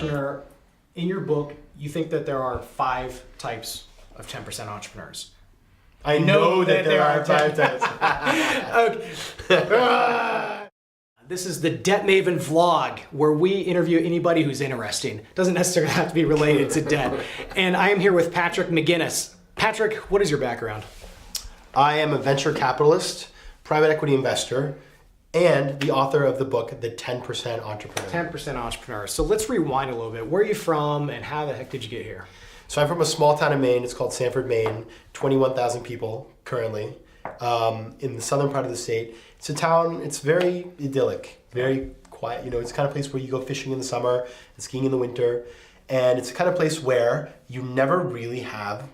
entrepreneur. In your book, you think that there are 5 types of 10% entrepreneurs. I know that there are 5 types. Okay. This is the DebtMaven vlog, where we interview anybody who's interesting. Doesn't necessarily have to be related to debt. And I am here with Patrick McGinnis. Patrick, what is your background? I am a venture capitalist, private equity investor, and the author of the book, The 10% Entrepreneur. 10% entrepreneur. So let's rewind a little bit. Where are you from and how the heck did you get here? So I'm from a small town in Maine. It's called Sanford, Maine. 21,000 people currently in the southern part of the state. It's a town, it's very idyllic, very quiet. You know, it's the kind of place where you go fishing in the summer and skiing in the winter. And it's the kind of place where you never really have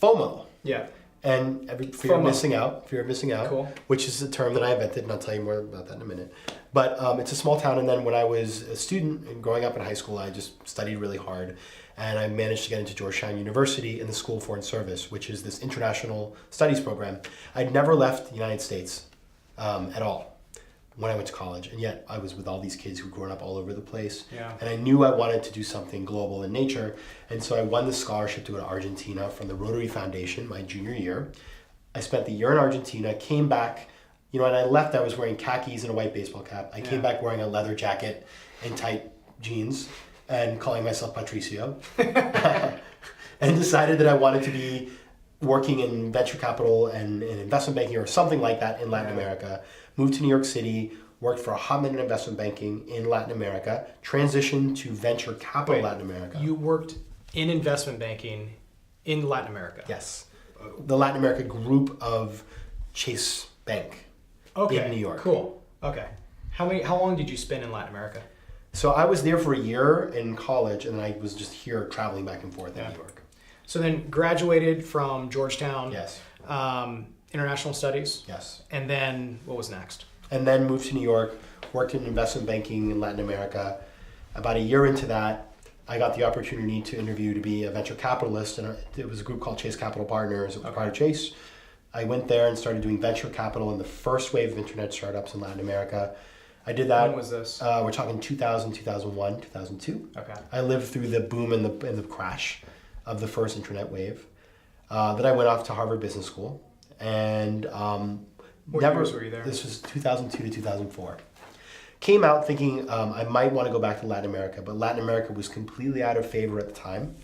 FOMO. Yeah. And fear of missing out, Cool. Which is a term that I invented, and I'll tell you more about that in a minute. But it's a small town, and then when I was a student and growing up in high school, I just studied really hard, and I managed to get into Georgetown University in the School of Foreign Service, which is this international studies program. I'd never left the United States at all when I went to college, and yet I was with all these kids who'd grown up all over the place. Yeah. And I knew I wanted to do something global in nature, and so I won the scholarship to go to Argentina from the Rotary Foundation my junior year. I spent the year in Argentina, came back, you know, and I left, I was wearing khakis and a white baseball cap. I came back wearing a leather jacket and tight jeans and calling myself Patricio and decided that I wanted to be working in venture capital and in investment banking or something like that in Latin America. Moved to New York City, worked for a hot minute investment banking in Latin America, transitioned to venture capital Latin America. You worked in investment banking in Latin America? Yes. The Latin America group of Chase Bank in New York. Cool. Okay. How long did you spend in Latin America? So I was there for a year in college, and then I was just here traveling back and forth in New York. So then graduated from Georgetown. Yes. International studies. Yes. And then what was next? And then moved to New York, worked in investment banking in Latin America. About a year into that, I got the opportunity to interview to be a venture capitalist, and it was a group called Chase Capital Partners. It was part of Chase. I went there and started doing venture capital in the first wave of internet startups in Latin America. I did that. When was this? We're talking 2000, 2001, 2002. Okay. I lived through the boom and the crash of the first internet wave. Then I went off to Harvard Business School, and What years were you there? This was 2002 to 2004. Came out thinking I might want to go back to Latin America, but Latin America was completely out of favor at the time.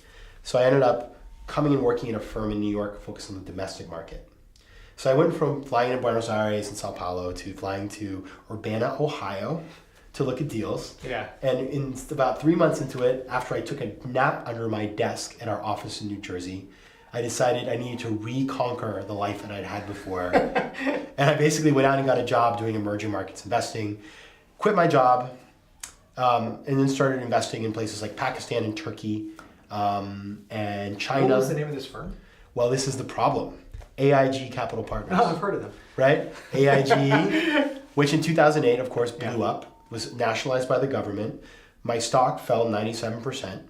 So I ended up coming and working in a firm in New York focused on the domestic market. So I went from flying to Buenos Aires and Sao Paulo to flying to Urbana, Ohio to look at deals. Yeah. And in about 3 months into it, after I took a nap under my desk at our office in New Jersey, I decided I needed to reconquer the life that I'd had before. And I basically went out and got a job doing emerging markets investing, quit my job, and then started investing in places like Pakistan and Turkey and China. What was the name of this firm? Well, this is the problem. AIG Capital Partners. Oh, I've heard of them. Right? AIG, which in 2008, of course, blew up, was nationalized by the government. My stock fell 97%.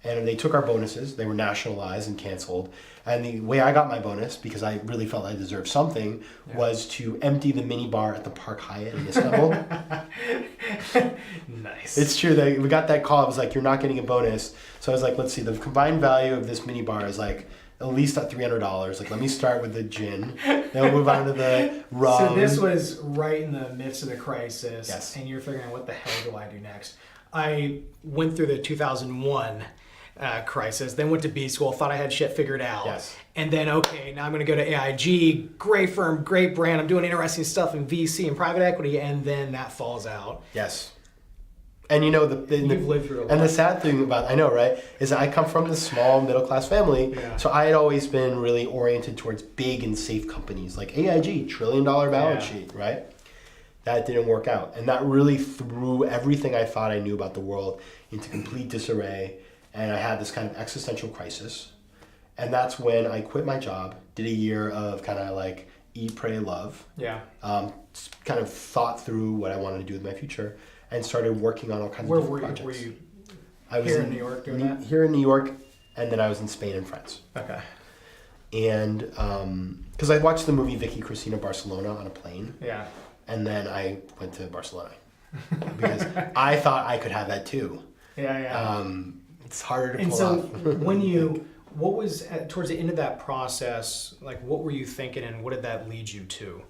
And they took our bonuses. They were nationalized and canceled. And the way I got my bonus, because I really felt I deserved something, was to empty the mini bar at the Park Hyatt in Istanbul. Nice. It's true. We got that call. It was like, you're not getting a bonus. So I was like, let's see. The combined value of this mini bar is like at least at $300. Like, let me start with the gin. Then we'll move on to the rum. So this was right in the midst of the crisis. Yes. And you're figuring out, what the hell do I do next? I went through the 2001 crisis, then went to B school, thought I had shit figured out. Yes. And then, okay, now I'm going to go to AIG, great firm, great brand. I'm doing interesting stuff in VC and private equity, and then that falls out. Yes. And you know, you've lived through a lot. And the sad thing about, I know, right, is that I come from this small middle class family. Yeah. So I had always been really oriented towards big and safe companies like AIG, $1 trillion balance sheet, right? That didn't work out. And that really threw everything I thought I knew about the world into complete disarray. And I had this kind of existential crisis. And that's when I quit my job, did a year of kind of like eat, pray, love. Yeah. Kind of thought through what I wanted to do with my future and started working on all kinds Where of different projects. Were you I was here in New York doing that? Here in New York, and then I was in Spain and France. Okay. And because I watched the movie Vicky Cristina Barcelona on a plane. Yeah. And then I went to Barcelona because I thought I could have that too. Yeah. It's harder to And pull so off. what was towards the end of that process, like what were you thinking and what did that lead you to?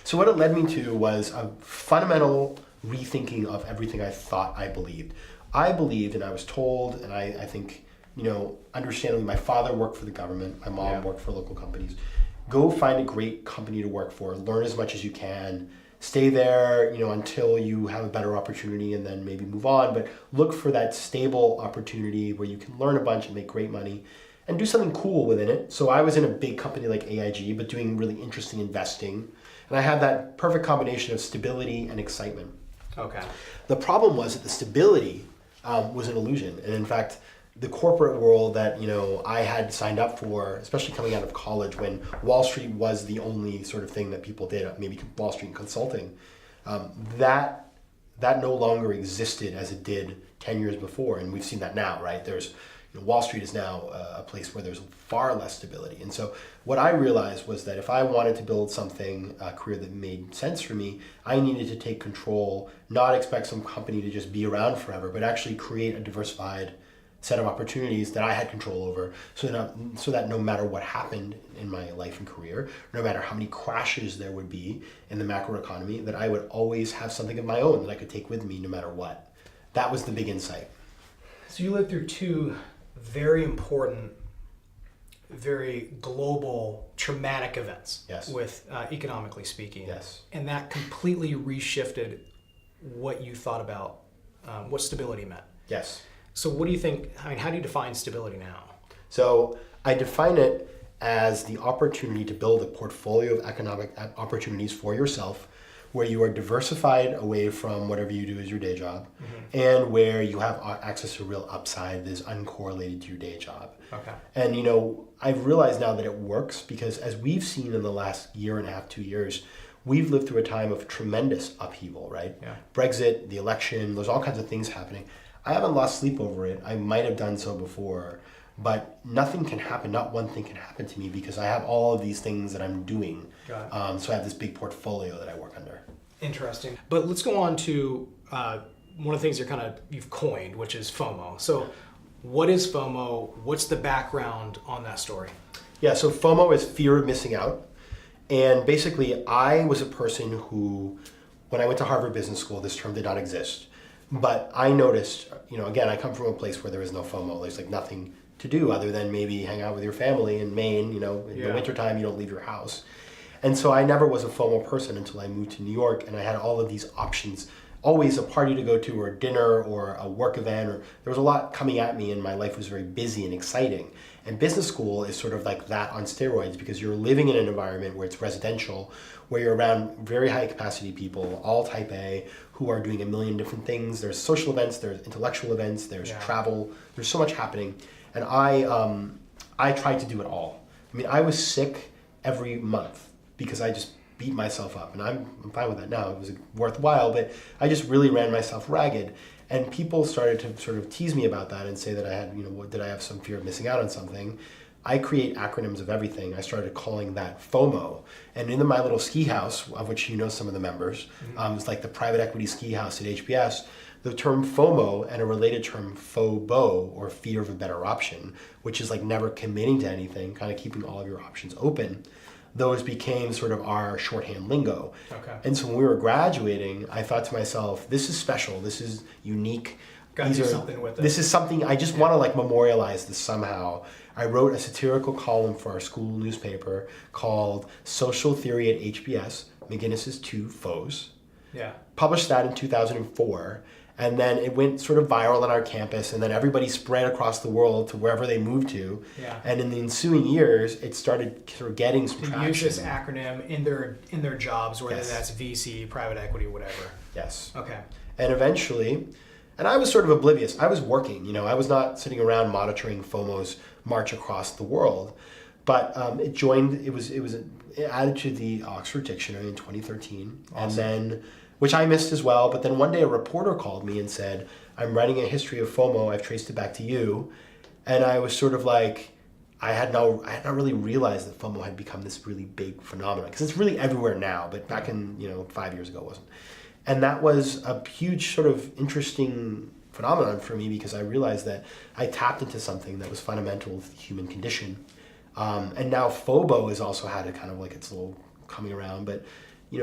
So what it led me to was a fundamental rethinking of everything I thought I believed. I believed, and I was told, and I think, understandably, my father worked for the government, my mom worked for local companies. Go find a great company to work for, learn as much as you can, stay there, until you have a better opportunity and then maybe move on, but look for that stable opportunity where you can learn a bunch and make great money and do something cool within it. So I was in a big company like AIG, but doing really interesting investing. And I had that perfect combination of stability and excitement. Okay. The problem was that the stability was an illusion. And in fact, the corporate world that I had signed up for, especially coming out of college when Wall Street was the only sort of thing that people did, maybe Wall Street consulting, that no longer existed as it did 10 years before. And we've seen that now, right? Wall Street is now a place where there's far less stability. And so what I realized was that if I wanted to build something, a career that made sense for me, I needed to take control, not expect some company to just be around forever, but actually create a diversified set of opportunities that I had control over so that no matter what happened in my life and career, no matter how many crashes there would be in the macroeconomy, that I would always have something of my own that I could take with me no matter what. That was the big insight. So you lived through two very important, very global, traumatic events. Yes. With economically speaking. Yes. And that completely reshifted what you thought about what stability meant. Yes. So what do you think, how do you define stability now? So I define it as the opportunity to build a portfolio of economic opportunities for yourself where you are diversified away from whatever you do as your day job, and where you have access to real upside that is uncorrelated to your day job. Okay. And I've realized now that it works because as we've seen in the last year and a half, 2 years, we've lived through a time of tremendous upheaval, right? Yeah. Brexit, the election, there's all kinds of things happening. I haven't lost sleep over it. I might have done so before, but nothing can happen, not one thing can happen to me because I have all of these things that I'm doing. Got it. So I have this big portfolio that I work under. Interesting. But let's go on to one of the things you've coined, which is FOMO. So what is FOMO? What's the background on that story? Yeah, so FOMO is fear of missing out. And basically, I was a person who, when I went to Harvard Business School, this term did not exist. But I noticed, again, I come from a place where there is no FOMO. There's like nothing to do other than maybe hang out with your family in Maine. In the wintertime, you don't leave your house. And so I never was a FOMO person until I moved to New York and I had all of these options, always a party to go to or dinner or a work event, or there was a lot coming at me and my life was very busy and exciting. And business school is sort of like that on steroids because you're living in an environment where it's residential, where you're around very high capacity people, all type A, who are doing a million different things. There's social events, there's intellectual events, there's travel, there's so much happening. And I tried to do it all. I mean, I was sick every month because I just beat myself up. And I'm fine with that now. It was worthwhile, but I just really ran myself ragged. And people started to sort of tease me about that and say that I had, did I have some fear of missing out on something? I create acronyms of everything. I started calling that FOMO. And in my little ski house, of which some of the members, it's like the private equity ski house at HBS, the term FOMO and a related term FOBO, or fear of a better option, which is like never committing to anything, kind of keeping all of your options open. Those became sort of our shorthand lingo. Okay. And so when we were graduating, I thought to myself, this is special, this is unique. Got to do something with it. This is something, I just want to like memorialize this somehow. I wrote a satirical column for our school newspaper called Social Theory at HBS, McGinnis's Two Foes. Yeah. Published that in 2004. And then it went sort of viral on our campus, and then everybody spread across the world to wherever they moved to. Yeah. And in the ensuing years, it started sort of getting some traction. Use this acronym in their jobs, whether that's VC, private equity, whatever. Yes. Okay. And eventually, and I was sort of oblivious. I was working. I was not sitting around monitoring FOMO's march across the world. But it was added to the Oxford Dictionary in 2013, awesome. And then, which I missed as well. But then one day a reporter called me and said, "I'm writing a history of FOMO. I've traced it back to you," and I was sort of like, I had not really realized that FOMO had become this really big phenomenon because it's really everywhere now. But back in 5 years ago, it wasn't. And that was a huge sort of interesting phenomenon for me because I realized that I tapped into something that was fundamental to the human condition. And now FOMO has also had a kind of like its little coming around. But,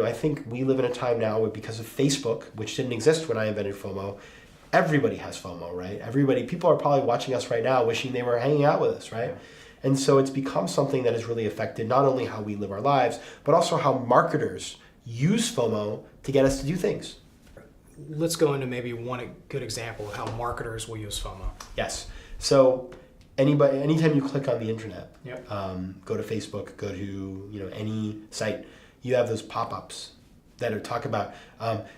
I think we live in a time now where because of Facebook, which didn't exist when I invented FOMO, everybody has FOMO, right? People are probably watching us right now wishing they were hanging out with us, right? Yeah. And so it's become something that has really affected not only how we live our lives, but also how marketers use FOMO to get us to do things. Let's go into maybe one good example of how marketers will use FOMO. Yes. So anytime you click on the internet, yep. Go to Facebook, go to any site, you have those pop-ups that are talk about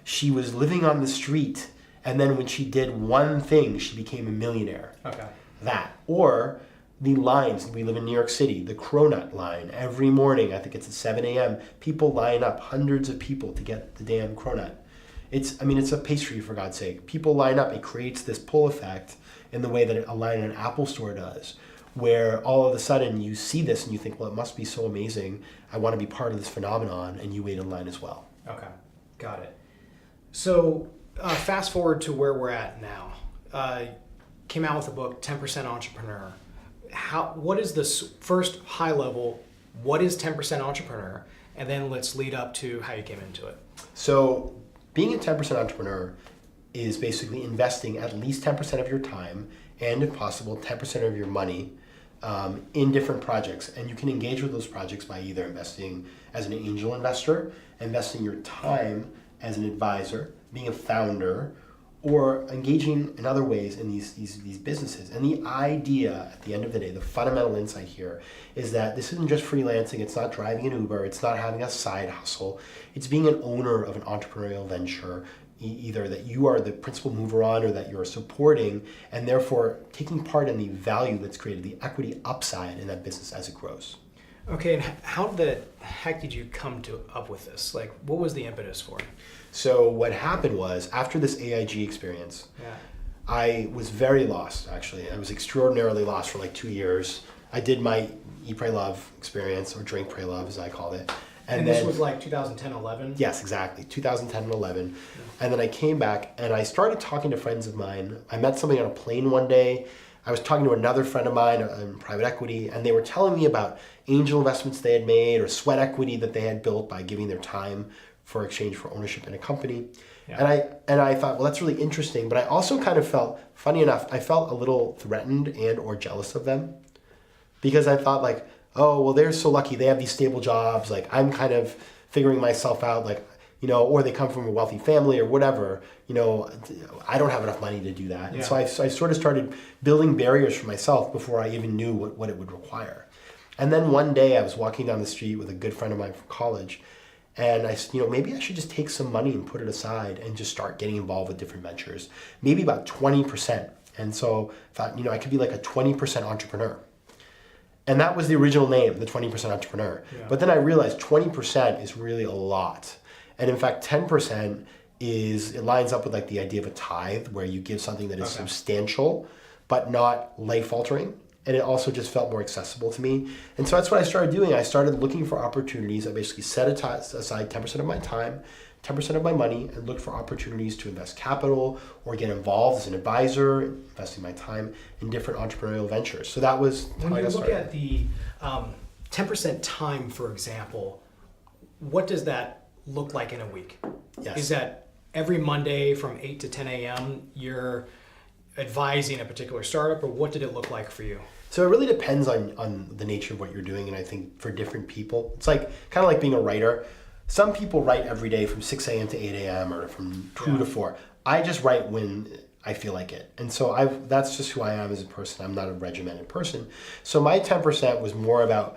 she was living on the street, and then when she did one thing, she became a millionaire. Okay. That. Or the lines, we live in New York City, the Cronut line. Every morning, I think it's at 7 a.m., people line up, hundreds of people to get the damn Cronut. It's a pastry, for God's sake. People line up. It creates this pull effect in the way that a line in an Apple store does, where all of a sudden you see this and you think, well, it must be so amazing. I want to be part of this phenomenon, and you wait in line as well. Okay, got it. So fast forward to where we're at now. Came out with a book, 10% Entrepreneur. What is this first high level? What is 10% Entrepreneur? And then let's lead up to how you came into it. So being a 10% entrepreneur is basically investing at least 10% of your time and, if possible, 10% of your money in different projects. And you can engage with those projects by either investing as an angel investor, investing your time as an advisor, being a founder, or engaging in other ways in these businesses. And the idea, at the end of the day, the fundamental insight here is that this isn't just freelancing, it's not driving an Uber, it's not having a side hustle, it's being an owner of an entrepreneurial venture, either that you are the principal mover on or that you're supporting, and therefore taking part in the value that's created, the equity upside in that business as it grows. Okay, and how the heck did you come up with this? Like, what was the impetus for it? So what happened was, after this AIG experience, I was very lost, actually. I was extraordinarily lost for like 2 years. I did my Eat, Pray, Love experience, or Drink, Pray, Love, as I called it. And this was like 2010, 11? Yes, exactly, 2010 and 11. Yeah. And then I came back and I started talking to friends of mine. I met somebody on a plane one day. I was talking to another friend of mine in private equity, and they were telling me about angel investments they had made or sweat equity that they had built by giving their time for exchange for ownership in a company. Yeah. And I thought, well, that's really interesting. But I also kind of felt, funny enough, I felt a little threatened and or jealous of them, because I thought like, oh, well, they're so lucky. They have these stable jobs. Like, I'm kind of figuring myself out, like, or they come from a wealthy family or whatever. I don't have enough money to do that. Yeah. And so I sort of started building barriers for myself before I even knew what it would require. And then one day I was walking down the street with a good friend of mine from college, and I said, maybe I should just take some money and put it aside and just start getting involved with different ventures, maybe about 20%. And so I thought, I could be like a 20% entrepreneur. And that was the original name, the 20% entrepreneur. Yeah. But then I realized 20% is really a lot. And in fact, 10% it lines up with like the idea of a tithe, where you give something that is substantial, but not life-altering. And it also just felt more accessible to me. And so that's what I started doing. I started looking for opportunities. I basically set aside 10% of my time, 10% of my money, and looked for opportunities to invest capital or get involved as an advisor, investing my time in different entrepreneurial ventures. So that was when you look at the 10% time, for example, what does that look like in a week? Yes. Is that every Monday from 8 to 10 a.m. you're advising a particular startup, or what did it look like for you? So it really depends on the nature of what you're doing, and I think for different people, it's like kind of like being a writer. Some people write every day from 6 a.m. to 8 a.m. or from 2 to 4. I just write when I feel like it. And so that's just who I am as a person. I'm not a regimented person. So my 10% was more about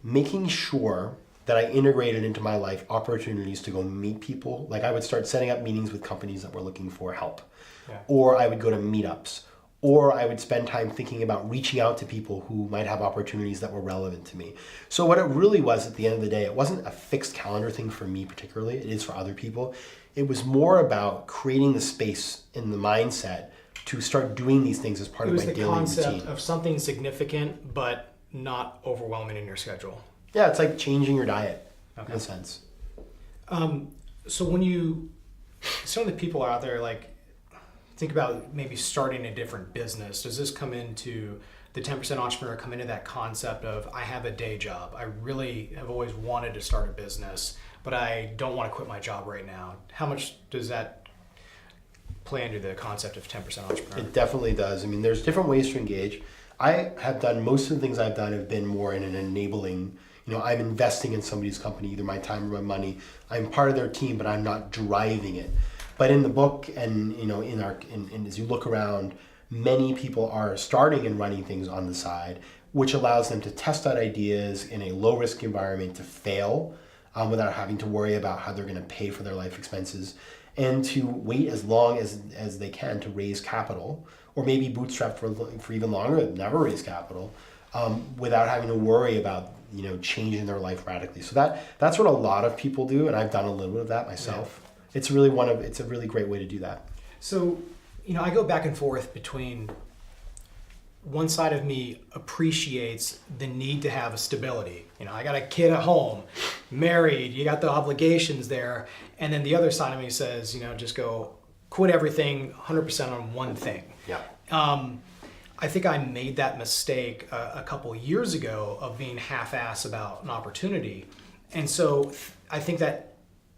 making sure that I integrated into my life opportunities to go meet people. Like, I would start setting up meetings with companies that were looking for help. Yeah. Or I would go to meetups. Or I would spend time thinking about reaching out to people who might have opportunities that were relevant to me. So what it really was, at the end of the day, it wasn't a fixed calendar thing for me particularly. It is for other people. It was more about creating the space in the mindset to start doing these things as part of my daily routine. It was the concept of something significant but not overwhelming in your schedule. Yeah, it's like changing your diet, in a sense. So when some of the people out there, like, think about maybe starting a different business, does this come into the 10% entrepreneur, come into that concept of, I have a day job, I really have always wanted to start a business, but I don't want to quit my job right now? How much does that play into the concept of 10% entrepreneur? It definitely does. I mean, there's different ways to engage. I have done, most of the things I've done have been more in an enabling, I'm investing in somebody's company, either my time or my money. I'm part of their team, but I'm not driving it. But in the book and, in as you look around, many people are starting and running things on the side, which allows them to test out ideas in a low risk environment to fail without having to worry about how they're going to pay for their life expenses, and to wait as long as they can to raise capital, or maybe bootstrap for even longer, never raise capital, without having to worry about changing their life radically. So that's what a lot of people do, and I've done a little bit of that myself. Yeah. It's a really great way to do that. So, I go back and forth between, one side of me appreciates the need to have a stability. I got a kid at home, married, you got the obligations there. And then the other side of me says, just go quit everything, 100% on one thing. Yeah. I think I made that mistake a couple years ago of being half-ass about an opportunity. And so I think that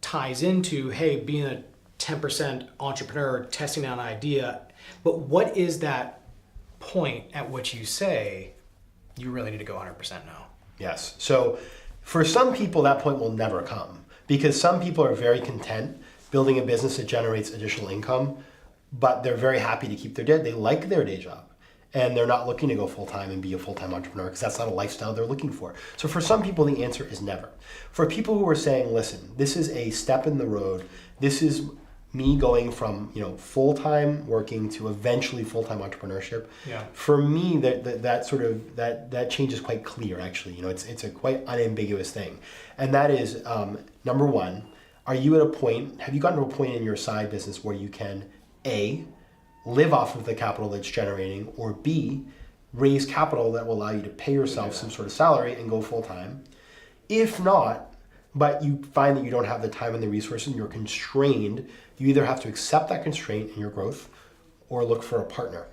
ties into, hey, being a 10% entrepreneur, testing out an idea. But what is that point at which you say you really need to go 100% now? Yes. So for some people, that point will never come, because some people are very content building a business that generates additional income, but they're very happy to keep they like their day job. And they're not looking to go full-time and be a full-time entrepreneur, because that's not a lifestyle they're looking for. So for some people, the answer is never. For people who are saying, listen, this is a step in the road, this is me going from full-time working to eventually full-time entrepreneurship. Yeah. For me, that change is quite clear, actually. It's a quite unambiguous thing. And that is, number one, have you gotten to a point in your side business where you can, A, live off of the capital that's generating, or B, raise capital that will allow you to pay yourself some sort of salary and go full-time? If not, but you find that you don't have the time and the resources and you're constrained, you either have to accept that constraint in your growth or look for a partner.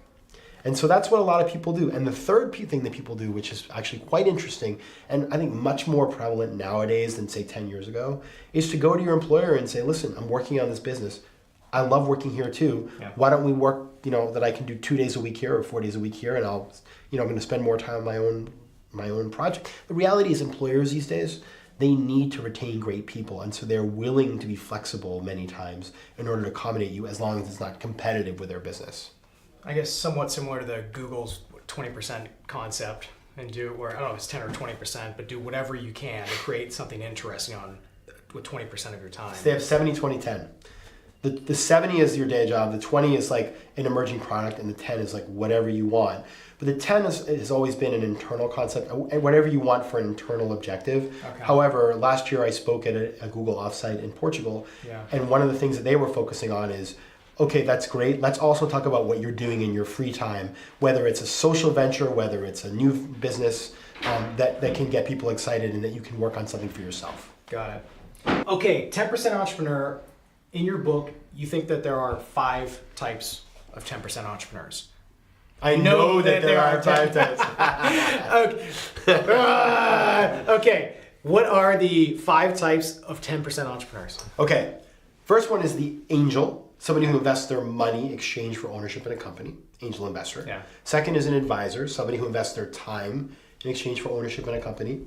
And so that's what a lot of people do. And the third thing that people do, which is actually quite interesting and I think much more prevalent nowadays than say 10 years ago, is to go to your employer and say, listen, I'm working on this business. I love working here too. Yeah. Why don't we work, that I can do 2 days a week here or 4 days a week here, and I'm going to spend more time on my own project. The reality is, employers these days, they need to retain great people, and so they're willing to be flexible many times in order to accommodate you, as long as it's not competitive with their business. I guess somewhat similar to the Google's 20% concept, and do, or I don't know if it's 10 or 20%, but do whatever you can to create something interesting with 20% of your time. So they have 70, 20, 10. The 70 is your day job, the 20 is like an emerging product, and the 10 is like whatever you want. But the 10 has always been an internal concept, whatever you want for an internal objective. Okay. However, last year I spoke at a Google offsite in Portugal, and one of the things that they were focusing on is, okay, that's great. Let's also talk about what you're doing in your free time, whether it's a social venture, whether it's a new business that can get people excited and that you can work on something for yourself. Got it. Okay, 10% entrepreneur. In your book, you think that there are 5 types of 10% entrepreneurs. I know that there are 5 types. Okay, what are the 5 types of 10% entrepreneurs? Okay, first one is the angel, somebody who invests their money in exchange for ownership in a company, angel investor. Yeah. Second is an advisor, somebody who invests their time in exchange for ownership in a company.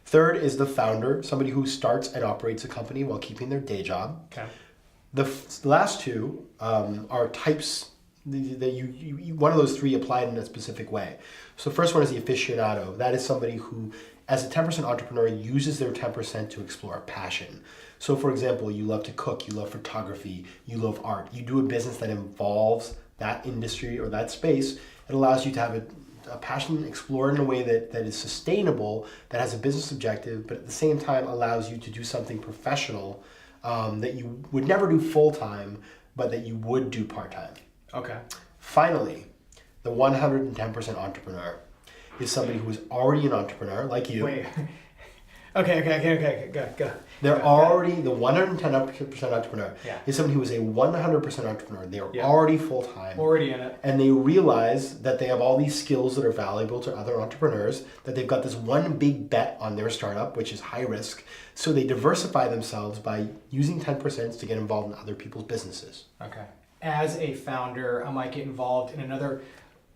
Third is the founder, somebody who starts and operates a company while keeping their day job. Okay. The last 2 are types that you one of those 3 applied in a specific way. So the first one is the aficionado. That is somebody who, as a 10% entrepreneur, uses their 10% to explore a passion. So for example, you love to cook, you love photography, you love art. You do a business that involves that industry or that space. It allows you to have a passion, explore it in a way that is sustainable, that has a business objective, but at the same time allows you to do something professional that you would never do full-time, but that you would do part-time. Okay. Finally, the 110% entrepreneur is somebody who is already an entrepreneur, like you. Wait, Okay. Go. They're already the 110% entrepreneur Yeah. is somebody who is a 100% entrepreneur. They are Yeah. already full-time. Already in it. And they realize that they have all these skills that are valuable to other entrepreneurs, that they've got this one big bet on their startup, which is high risk. So they diversify themselves by using 10% to get involved in other people's businesses. Okay. As a founder, I might get involved in another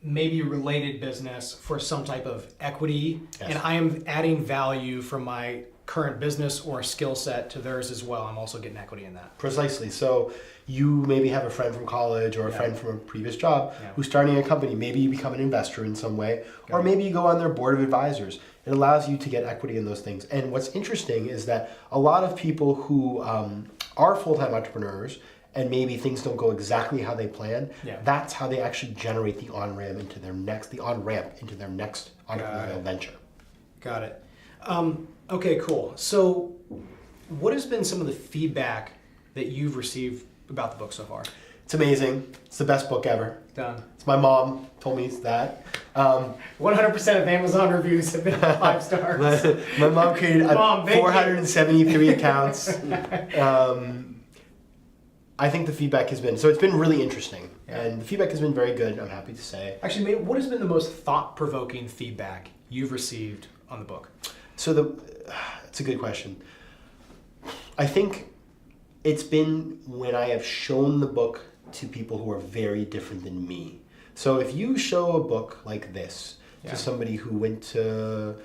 maybe related business for some type of equity, Yes. and I am adding value from my current business or skill set to theirs as well. I'm also getting equity in that. Precisely. So you maybe have a friend from college or a Yeah. friend from a previous job Yeah. who's starting a company. Maybe you become an investor in some way, Got or it. maybe you go on their board of advisors. It allows you to get equity in those things. And what's interesting is that a lot of people who are full-time entrepreneurs and maybe things don't go exactly how they plan, Yeah. that's how they actually generate the on-ramp into their next entrepreneurial venture. Got it. Okay, cool. So what has been some of the feedback that you've received about the book so far? It's amazing. It's the best book ever. Done. It's my mom told me that. 100% of Amazon reviews have been 5 stars. My mom created Mom, thank you. 473 accounts. I think the feedback has been, so it's been really interesting. Yeah. And the feedback has been very good, I'm happy to say. Actually, maybe, what has been the most thought-provoking feedback you've received on the book? So it's a good question. I think it's been when I have shown the book to people who are very different than me. So if you show a book like this Yeah. to somebody who went to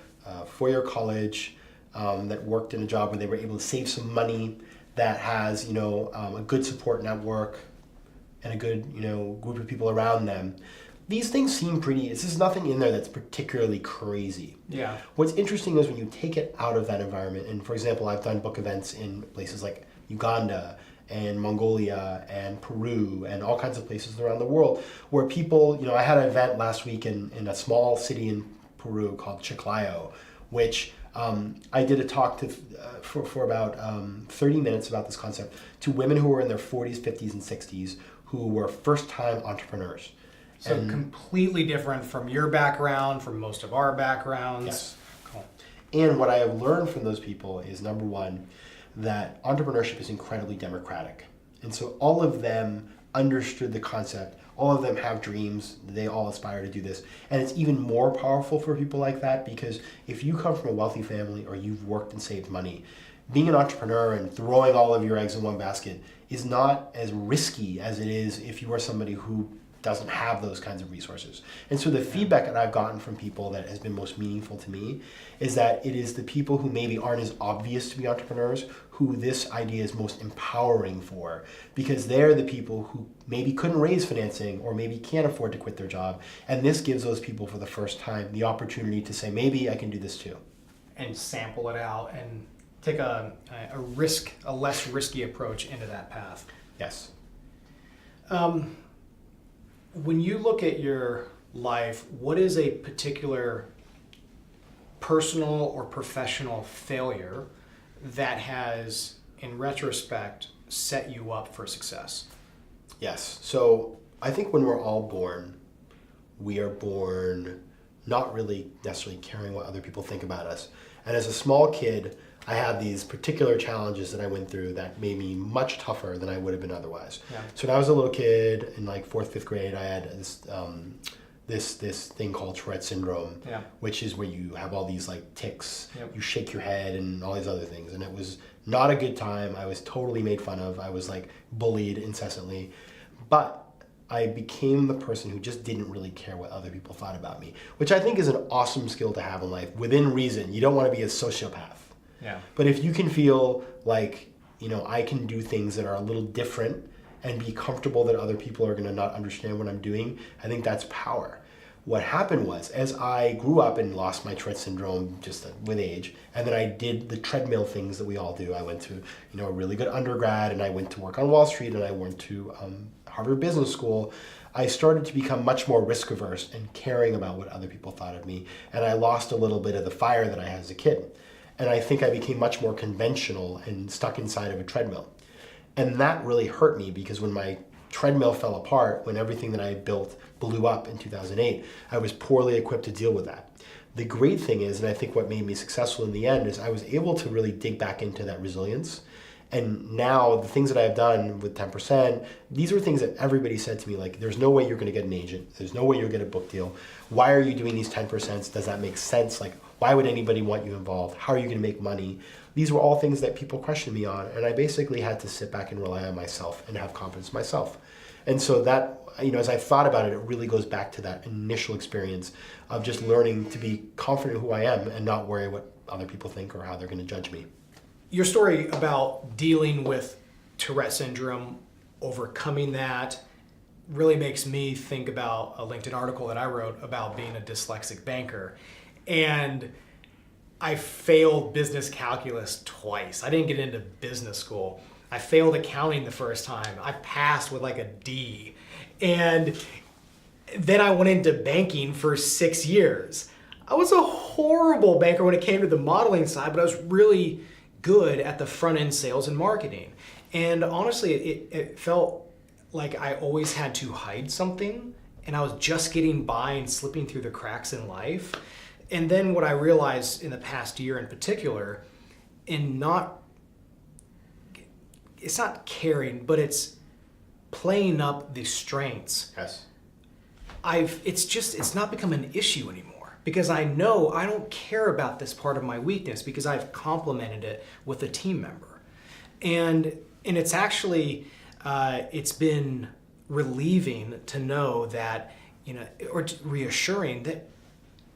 four-year college, that worked in a job where they were able to save some money, that has, a good support network and a good, group of people around them, these things seem pretty, there's nothing in there that's particularly crazy. Yeah. What's interesting is when you take it out of that environment, and for example, I've done book events in places like Uganda and Mongolia and Peru and all kinds of places around the world where people, I had an event last week in a small city in Peru called Chiclayo, which I did a talk for about 30 minutes about this concept to women who were in their 40s, 50s, and 60s who were first-time entrepreneurs. So And- completely different from your background, from most of our backgrounds. Yes. Cool. And what I have learned from those people is, number one, that entrepreneurship is incredibly democratic. And so all of them understood the concept. All of them have dreams. They all aspire to do this. And it's even more powerful for people like that because if you come from a wealthy family or you've worked and saved money, being an entrepreneur and throwing all of your eggs in one basket is not as risky as it is if you are somebody who doesn't have those kinds of resources. And so the feedback that I've gotten from people that has been most meaningful to me is that it is the people who maybe aren't as obvious to be entrepreneurs who this idea is most empowering for, because they're the people who maybe couldn't raise financing or maybe can't afford to quit their job. And this gives those people for the first time the opportunity to say, maybe I can do this too. And sample it out and take a less risky approach into that path. Yes. When you look at your life, what is a particular personal or professional failure that has, in retrospect, set you up for success? Yes. So I think when we're all born, we are born not really necessarily caring what other people think about us. And as a small kid, I had these particular challenges that I went through that made me much tougher than I would have been otherwise. Yeah. So when I was a little kid in like 4th, 5th grade, I had this thing called Tourette syndrome, Yeah. which is where you have all these like tics, Yep. you shake your head and all these other things. And it was not a good time. I was totally made fun of. I was like bullied incessantly. But I became the person who just didn't really care what other people thought about me, which I think is an awesome skill to have in life, within reason. You don't want to be a sociopath. Yeah. But if you can feel like, I can do things that are a little different and be comfortable that other people are going to not understand what I'm doing, I think that's power. What happened was, as I grew up and lost my Tourette syndrome just with age, and then I did the treadmill things that we all do. I went to, a really good undergrad, and I went to work on Wall Street, and I went to Harvard Business School. I started to become much more risk averse and caring about what other people thought of me, and I lost a little bit of the fire that I had as a kid. And I think I became much more conventional and stuck inside of a treadmill. And that really hurt me because when my treadmill fell apart, when everything that I had built blew up in 2008, I was poorly equipped to deal with that. the great thing is, and I think what made me successful in the end, is I was able to really dig back into that resilience. And now the things that I've done with 10%, these are things that everybody said to me, like, there's no way you're going to get an agent. There's no way you'll get a book deal. Why are you doing these 10%? Does that make sense? Like, why would anybody want you involved? How are you going to make money? These were all things that people questioned me on. And I basically had to sit back and rely on myself and have confidence in myself. And so that, as I thought about it, it really goes back to that initial experience of just learning to be confident in who I am and not worry what other people think or how they're going to judge me. Your story about dealing with Tourette syndrome, overcoming that, really makes me think about a LinkedIn article that I wrote about being a dyslexic banker. And I failed business calculus twice. I didn't get into business school. I failed accounting the first time. I passed with like a D. And then I went into banking for 6 years. I was a horrible banker when it came to the modeling side, but I was really good at the front end sales and marketing. And honestly, it felt like I always had to hide something, and I was just getting by and slipping through the cracks in life. And then what I realized in the past year in particular, it's not caring, but it's playing up the strengths. Yes. It's not become an issue anymore. Because I know I don't care about this part of my weakness because I've complemented it with a team member. And it's actually, it's been relieving to know that, or reassuring that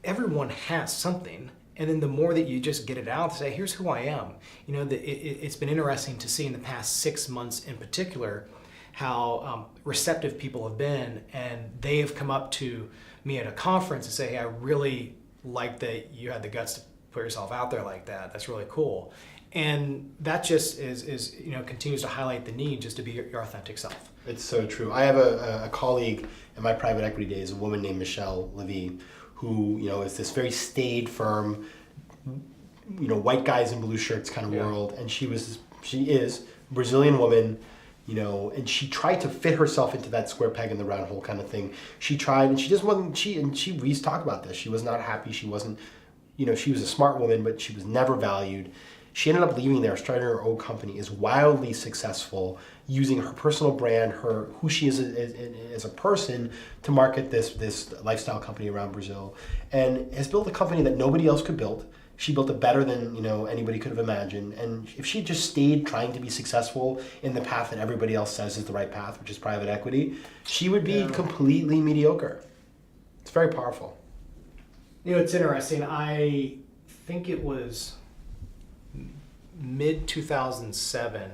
everyone has something. And then the more that you just get it out, say, here's who I am. It's been interesting to see in the past 6 months in particular how receptive people have been, and they have come up to me at a conference and say, hey, I really like that you had the guts to put yourself out there like that. That's really cool. And that just is continues to highlight the need just to be your authentic self. It's so true. I have a colleague in my private equity days, a woman named Michelle Levy, who, is this very staid, firm, white guys in blue shirts kind of world. And she is a Brazilian woman, and she tried to fit herself into that square peg in the round hole kind of thing. She tried, and she just wasn't, we talked about this. She was not happy. She wasn't, she was a smart woman, but she was never valued. She ended up leaving there, starting her own company, is wildly successful, using her personal brand, who she is as a person to market this lifestyle company around Brazil, and has built a company that nobody else could build. She built it better than anybody could have imagined. And if she just stayed trying to be successful in the path that everybody else says is the right path, which is private equity, she would be completely mediocre. It's very powerful. It's interesting. I think it was mid 2007,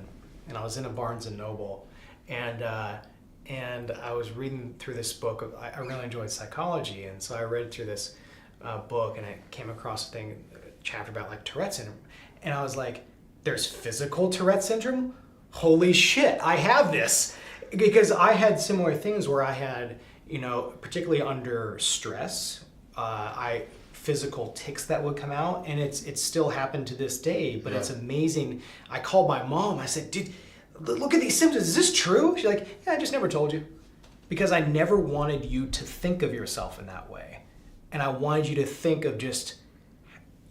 and I was in a Barnes and Noble, and I was reading through this book. I really enjoyed psychology, and so I read through this book, and I came across a chapter about like Tourette syndrome, and I was like, there's physical Tourette syndrome? Holy shit, I have this. Because I had similar things where I had, particularly under stress, physical tics that would come out, and it's still happened to this day, but It's amazing. I called my mom, I said, dude, look at these symptoms, is this true? She's like, yeah, I just never told you. Because I never wanted you to think of yourself in that way. And I wanted you to think of just,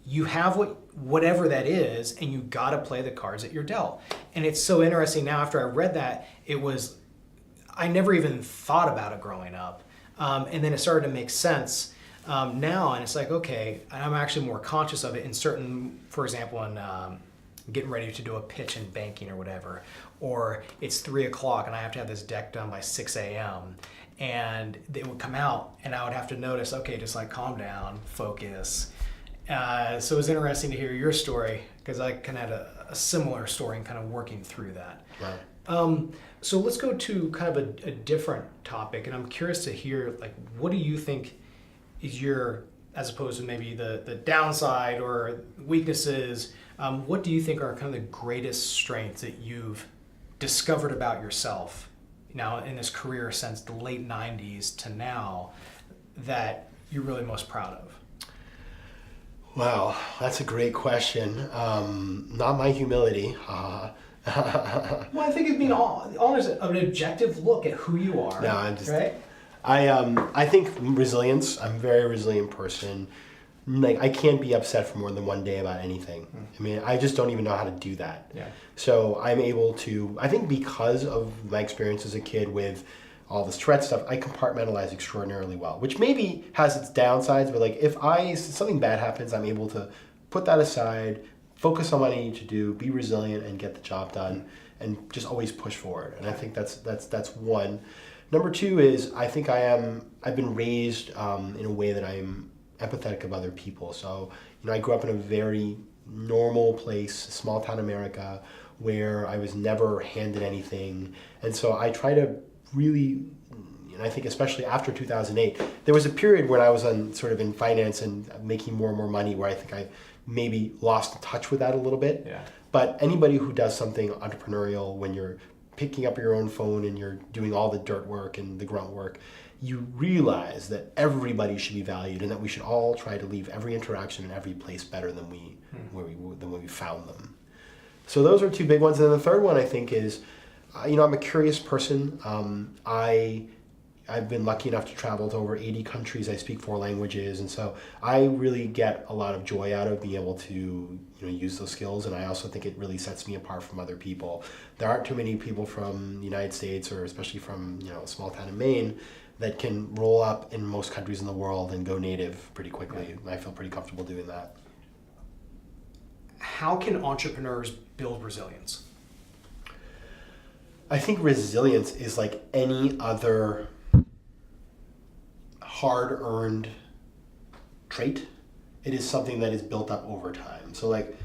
you have whatever that is, and you gotta play the cards that you're dealt. And it's so interesting now after I read that, I never even thought about it growing up. And then it started to make sense now, and it's like, okay, I'm actually more conscious of it in certain, for example, in getting ready to do a pitch in banking or whatever, or it's 3:00 and I have to have this deck done by 6 a.m. and it would come out and I would have to notice, okay, just like calm down, focus. So it was interesting to hear your story because I kind of had a similar story and kind of working through that. Right. So let's go to kind of a different topic, and I'm curious to hear, like, what do you think is your, as opposed to maybe the downside or weaknesses, what do you think are kind of the greatest strengths that you've discovered about yourself now in this career since the late 90s to now that you're really most proud of? Wow, that's a great question. Not my humility. Well, I think it'd be honest, an objective look at who you are. No, I'm just, right? I think resilience. I'm a very resilient person. like I can't be upset for more than one day about anything. I mean, I just don't even know how to do that. Yeah. So I'm able to, I think because of my experience as a kid with all this Tourette stuff, I compartmentalize extraordinarily well, which maybe has its downsides, but like if something bad happens, I'm able to put that aside, focus on what I need to do, be resilient and get the job done, and just always push forward. And I think that's one. Number two is I think I've been raised in a way that I'm empathetic of other people. So, I grew up in a very normal place, small town America, where I was never handed anything. And so I try to really, and I think especially after 2008, there was a period when I was sort of in finance and making more and more money where I think I maybe lost touch with that a little bit. Yeah. But anybody who does something entrepreneurial, when you're picking up your own phone and you're doing all the dirt work and the grunt work, you realize that everybody should be valued and that we should all try to leave every interaction in every place better than when we found them. So those are two big ones. And then the third one I think is, I'm a curious person. I've been lucky enough to travel to over 80 countries. I speak 4 languages. And so I really get a lot of joy out of being able to use those skills. And I also think it really sets me apart from other people. There aren't too many people from the United States, or especially from a small town in Maine, that can roll up in most countries in the world and go native pretty quickly. And I feel pretty comfortable doing that. How can entrepreneurs build resilience? I think resilience is like any other hard-earned trait. It is something that is built up over time. So like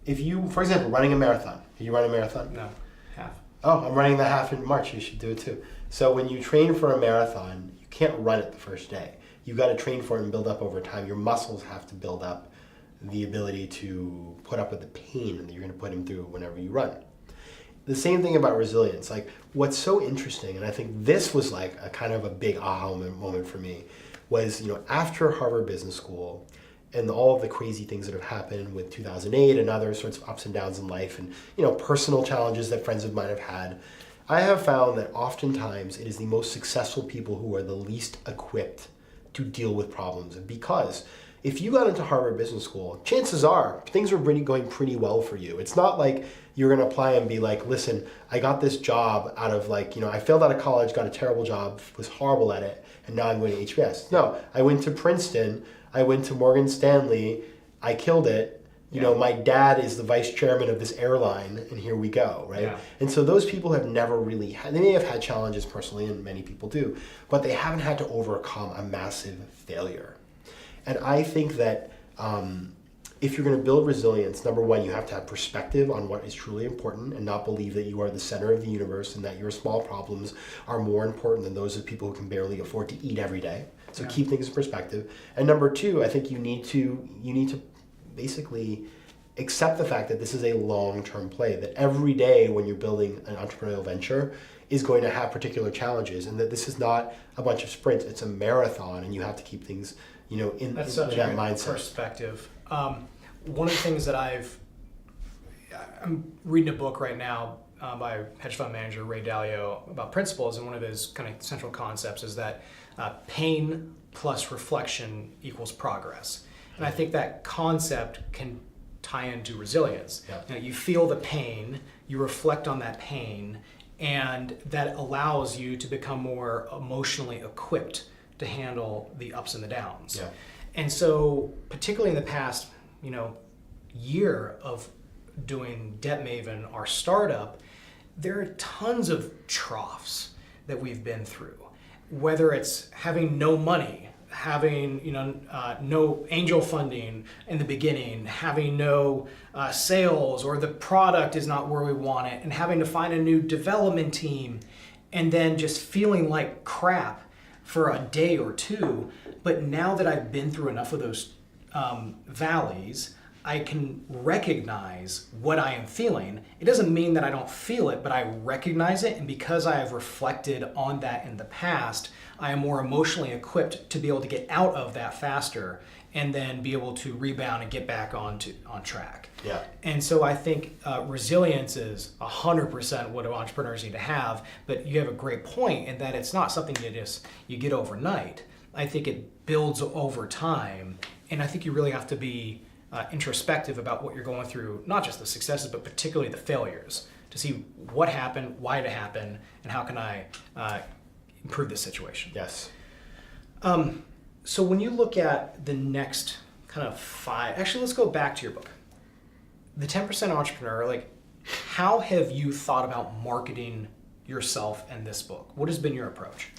if you, for example, running a marathon. You run a marathon? No, half. Oh, I'm running the half in March. You should do it too. So when you train for a marathon, you can't run it the first day. You got to train for it and build up over time. Your muscles have to build up the ability to put up with the pain that you're going to put them through whenever you run. The same thing about resilience. Like what's so interesting, and I think this was like a kind of a big aha moment for me, was after Harvard Business School and all of the crazy things that have happened with 2008 and other sorts of ups and downs in life and personal challenges that friends of mine have had, I have found that oftentimes it is the most successful people who are the least equipped to deal with problems. Because if you got into Harvard Business School, chances are things are really going pretty well for you. It's not like you're going to apply and be like, listen, I got this job out of I failed out of college, got a terrible job, was horrible at it, and now I'm going to HBS. No, I went to Princeton, I went to Morgan Stanley, I killed it. My dad is the vice chairman of this airline, and here we go, right? Yeah. And so those people have never really had, they may have had challenges personally, and many people do, but they haven't had to overcome a massive failure. And I think that if you're going to build resilience, number one, you have to have perspective on what is truly important and not believe that you are the center of the universe and that your small problems are more important than those of people who can barely afford to eat every day. So keep things in perspective. And number two, I think you need to basically accept the fact that this is a long-term play, that every day when you're building an entrepreneurial venture is going to have particular challenges, and that this is not a bunch of sprints, it's a marathon, and you have to keep things in That's that such a great mindset. perspective. One of the things that I'm reading a book right now by hedge fund manager Ray Dalio about principles, and one of his kind of central concepts is that pain plus reflection equals progress. And I think that concept can tie into resilience. Yeah. You feel the pain, you reflect on that pain, and that allows you to become more emotionally equipped to handle the ups and the downs. Yeah. And so, particularly in the past, year of doing DebtMaven, our startup, there are tons of troughs that we've been through. Whether it's having no money, having no angel funding in the beginning, having no sales, or the product is not where we want it, and having to find a new development team, and then just feeling like crap for a day or two. But now that I've been through enough of those valleys, I can recognize what I am feeling. It doesn't mean that I don't feel it, but I recognize it, and because I have reflected on that in the past, I am more emotionally equipped to be able to get out of that faster and then be able to rebound and get back on track. Yeah. And so I think resilience is 100% what entrepreneurs need to have, but you have a great point in that it's not something you get overnight. I think it builds over time, And I think you really have to be introspective about what you're going through, not just the successes, but particularly the failures, to see what happened, why did it happen, and how can I improve this situation. Yes. So when you look at the next kind of 5, actually let's go back to your book. The 10% Entrepreneur, like how have you thought about marketing yourself and this book? What has been your approach?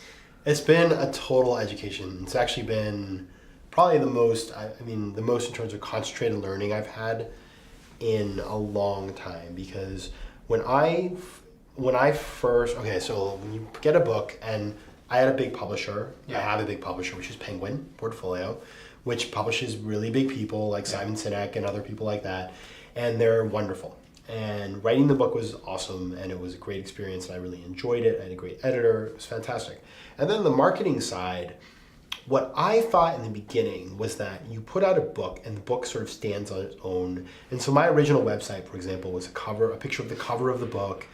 It's been a total education. It's actually been probably the most in terms of concentrated learning I've had in a long time, because when you get a book, and I had a big publisher, I have a big publisher, which is Penguin Portfolio, which publishes really big people like Simon Sinek and other people like that, and they're wonderful. And writing the book was awesome, and it was a great experience, and I really enjoyed it. I had a great editor. It was fantastic. And then the marketing side, what I thought in the beginning was that you put out a book, and the book sort of stands on its own. And so my original website, for example, was a picture of the cover of the book.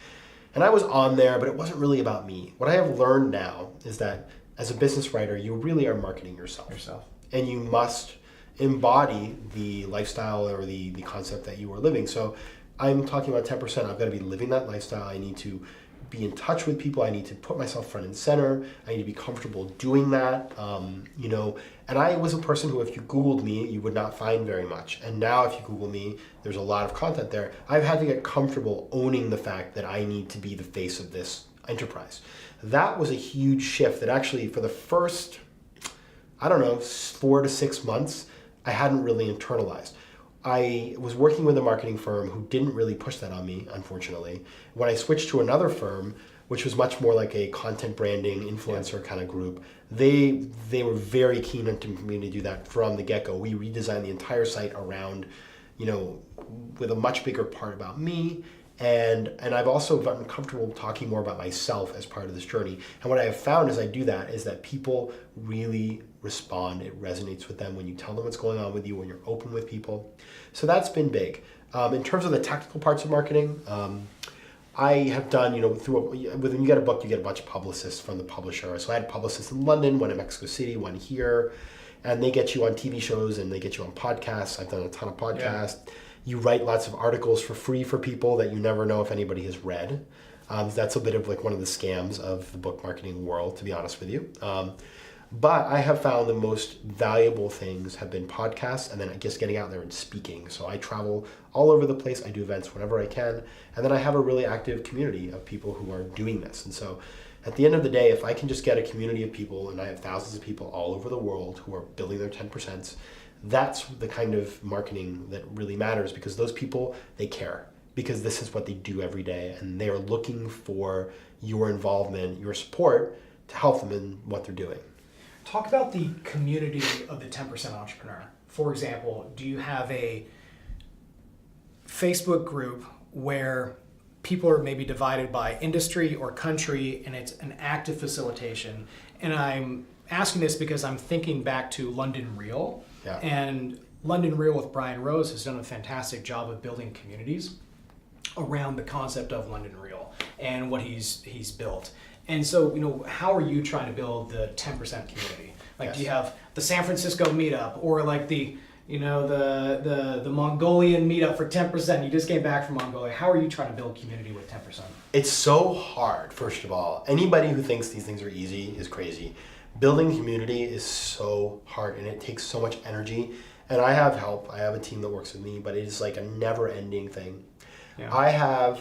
And I was on there, but it wasn't really about me. What I have learned now is that as a business writer, you really are marketing yourself. And you must embody the lifestyle or the concept that you are living. So I'm talking about 10%. I've got to be living that lifestyle. I need to be in touch with people. I need to put myself front and center. I need to be comfortable doing that. And I was a person who, if you Googled me, you would not find very much. And now if you Google me, there's a lot of content there. I've had to get comfortable owning the fact that I need to be the face of this enterprise. That was a huge shift that actually for the first, 4 to 6 months, I hadn't really internalized. I was working with a marketing firm who didn't really push that on me, unfortunately. When I switched to another firm, which was much more like a content branding influencer kind of group, they were very keen on me to do that from the get-go. We redesigned the entire site around, with a much bigger part about me. And I've also gotten comfortable talking more about myself as part of this journey. And what I have found as I do that is that people really respond. It resonates with them when you tell them what's going on with you, when you're open with people. So that's been big. In terms of the technical parts of marketing, I have done, when you get a book, you get a bunch of publicists from the publisher. So I had publicists in London, one in Mexico City, one here, and they get you on TV shows and they get you on podcasts. I've done a ton of podcasts. Yeah. You write lots of articles for free for people that you never know if anybody has read. That's a bit of like one of the scams of the book marketing world, to be honest with you. But I have found the most valuable things have been podcasts, and then I guess getting out there and speaking. So I travel all over the place. I do events whenever I can. And then I have a really active community of people who are doing this. And so at the end of the day, if I can just get a community of people, and I have thousands of people all over the world who are building their 10%, that's the kind of marketing that really matters, because those people, they care, because this is what they do every day, and they're looking for your involvement, your support to help them in what they're doing. Talk about the community of the 10% Entrepreneur. For example, do you have a Facebook group where people are maybe divided by industry or country, and it's an active facilitation? And I'm asking this because I'm thinking back to London Real. Yeah. And London Real with Brian Rose has done a fantastic job of building communities around the concept of London Real and what he's built. And so, how are you trying to build the 10% community? Like, yes. Do you have the San Francisco meetup, or like the Mongolian meetup for 10%? You just came back from Mongolia. How are you trying to build community with 10%? It's so hard, first of all. Anybody who thinks these things are easy is crazy. Building community is so hard, and it takes so much energy. And I have help. I have a team that works with me, but it is like a never-ending thing. Yeah. I have,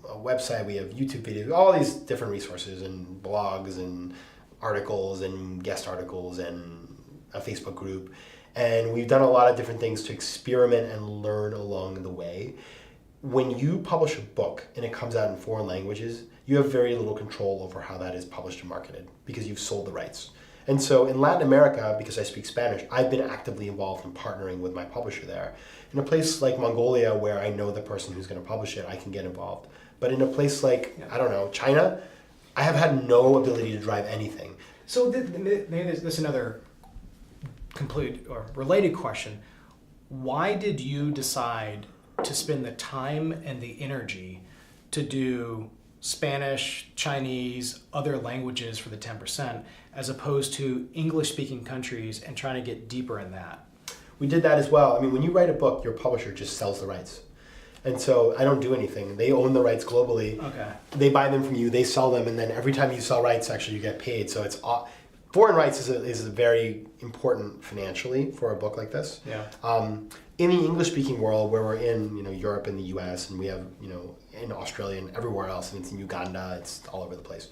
a website. We have YouTube videos, all these different resources and blogs and articles and guest articles and a Facebook group. And we've done a lot of different things to experiment and learn along the way. When you publish a book and it comes out in foreign languages, you have very little control over how that is published and marketed, because you've sold the rights. And so in Latin America, because I speak Spanish, I've been actively involved in partnering with my publisher there. In a place like Mongolia, where I know the person who's going to publish it, I can get involved. But in a place like, China, I have had no ability to drive anything. So maybe there's another complete or related question. Why did you decide to spend the time and the energy to do Spanish, Chinese, other languages for the 10%, as opposed to English-speaking countries and trying to get deeper in that? We did that as well. I mean, when you write a book, your publisher just sells the rights. And so I don't do anything. They own the rights globally. Okay. They buy them from you, they sell them, and then every time you sell rights, actually you get paid. So it's foreign rights is very important financially for a book like this. Yeah. In the English-speaking world, where we're in, Europe and the U.S., and we have, in Australia and everywhere else, and it's in Uganda, it's all over the place.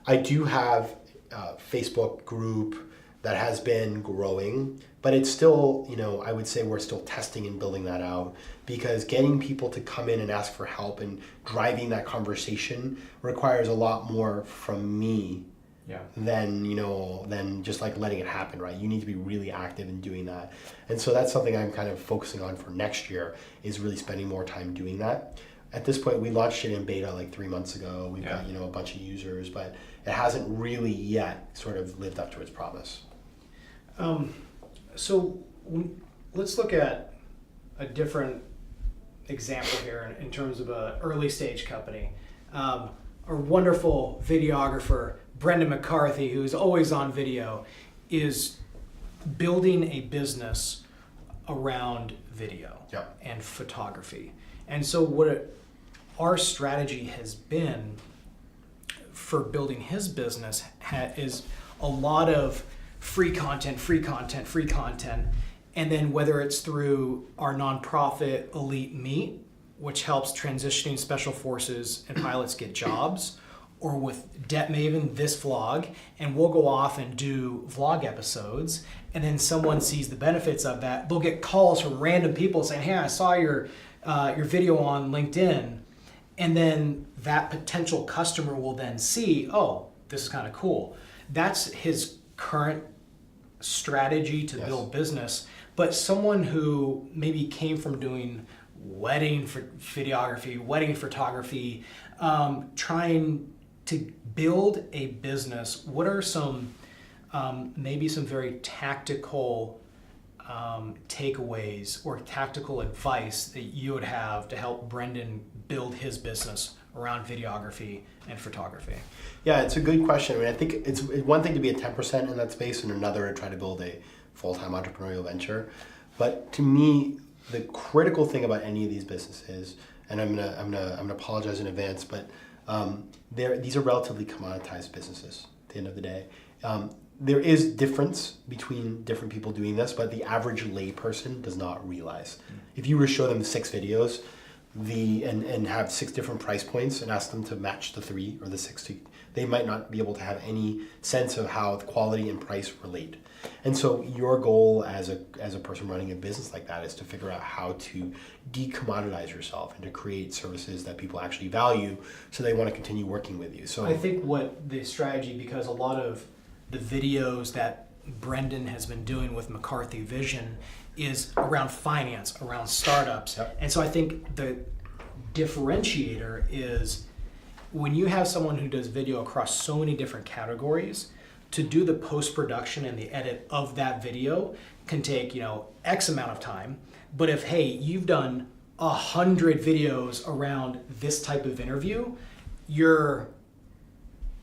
I do have a Facebook group that has been growing, but it's still, I would say we're still testing and building that out, because getting people to come in and ask for help and driving that conversation requires a lot more from me than just like letting it happen, right? You need to be really active in doing that. And so that's something I'm kind of focusing on for next year, is really spending more time doing that. At this point, we launched it in beta like 3 months ago. We've got, a bunch of users, but it hasn't really yet sort of lived up to its promise. Let's look at a different example here in terms of an early stage company. A wonderful videographer, Brendan McCarthy, who's always on video, is building a business around video and photography. And so our strategy has been for building his business is a lot of free content, and then whether it's through our nonprofit Elite Meet, which helps transitioning special forces and pilots get jobs, or with DebtMaven, this vlog, and we'll go off and do vlog episodes, and then someone sees the benefits of that. They'll get calls from random people saying, hey, I saw your video on LinkedIn, and then that potential customer will then see, oh, this is kind of cool. That's his current strategy to build business. But someone who maybe came from doing wedding videography, wedding photography, trying to build a business, what are some maybe some very tactical takeaways or tactical advice that you would have to help Brendan build his business around videography and photography? Yeah, it's a good question. I mean, I think it's one thing to be at 10% in that space, and another to try to build a full-time entrepreneurial venture. But to me, the critical thing about any of these businesses, and I'm gonna apologize in advance, but these are relatively commoditized businesses at the end of the day. There is difference between different people doing this, but the average layperson does not realize. If you were to show them 6 videos, and have 6 different price points and ask them to match the 3 or the 6, they might not be able to have any sense of how the quality and price relate. And so your goal as a person running a business like that is to figure out how to decommoditize yourself and to create services that people actually value, so they want to continue working with you. So I think what the strategy, because a lot of the videos that Brendan has been doing with McCarthy Vision is around finance, around startups. And so I think the differentiator is when you have someone who does video across so many different categories, to do the post-production and the edit of that video can take, X amount of time. But if, hey, you've done 100 videos around this type of interview, your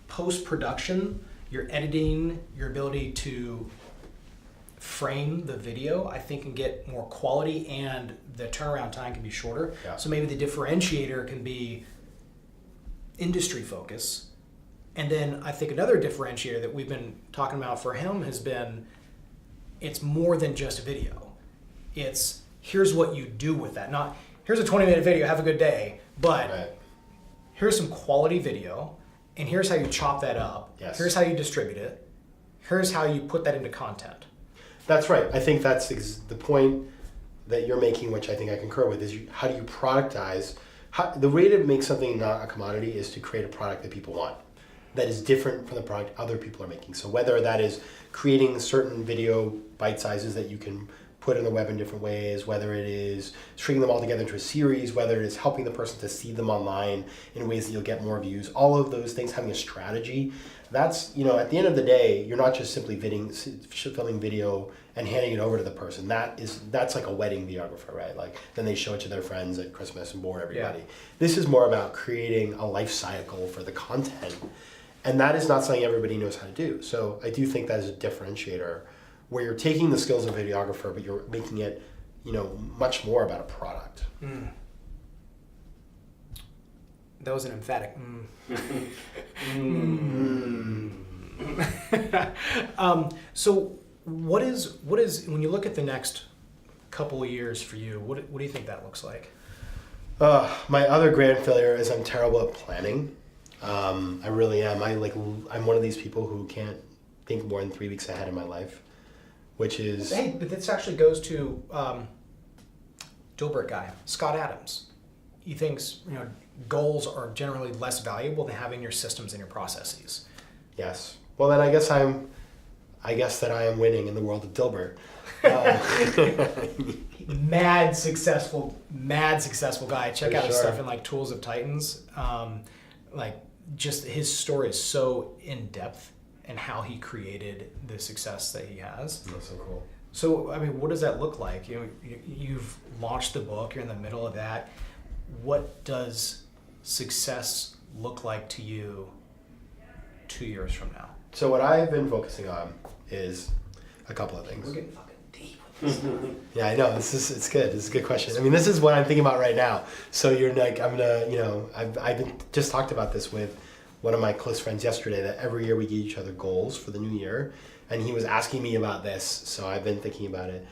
post-production, your editing, your ability to frame the video, I think can get more quality, and the turnaround time can be shorter. So maybe the differentiator can be industry focus. And then I think another differentiator that we've been talking about for him has been, it's more than just video. It's here's what you do with that. Not here's a 20-minute video, have a good day, but here's some quality video, and here's how you chop that up. Here's how you distribute it. Here's how you put that into content. That's right. I think that's the point that you're making, which I think I concur with, is how do you productize? The way to make something not a commodity is to create a product that people want, that is different from the product other people are making. So whether that is creating certain video bite sizes that you can put in the web in different ways, whether it is stringing them all together into a series, whether it is helping the person to see them online in ways that you'll get more views, all of those things, having a strategy. That's, at the end of the day, you're not just simply filming video and handing it over to the person. That's like a wedding videographer, right? Like then they show it to their friends at Christmas and bore everybody. Yeah. This is more about creating a life cycle for the content. And that is not something everybody knows how to do. So I do think that is a differentiator where you're taking the skills of a videographer, but you're making it, much more about a product. Mm. That was an emphatic. So what is when you look at the next couple of years for you? What do you think that looks like? My other grand failure is I'm terrible at planning. I really am. I'm one of these people who can't think more than 3 weeks ahead in my life, which is. Hey, but this actually goes to Dilbert guy, Scott Adams. He thinks goals are generally less valuable than having your systems and your processes. Yes. Well, then I guess that I am winning in the world of Dilbert. Mad successful guy. Check out his stuff in like Tools of Titans. Just his story is so in depth and how he created the success that he has. That's so cool. So, what does that look like? You've launched the book, you're in the middle of that. What does success look like to you 2 years from now? So what I've been focusing on is a couple of things. We're getting fucking deep with this. Yeah, I know. It's good. This is a good question. This is what I'm thinking about right now. So you're like, I'm gonna, I've just talked about this with one of my close friends yesterday, that every year we give each other goals for the new year. And he was asking me about this. So I've been thinking about it.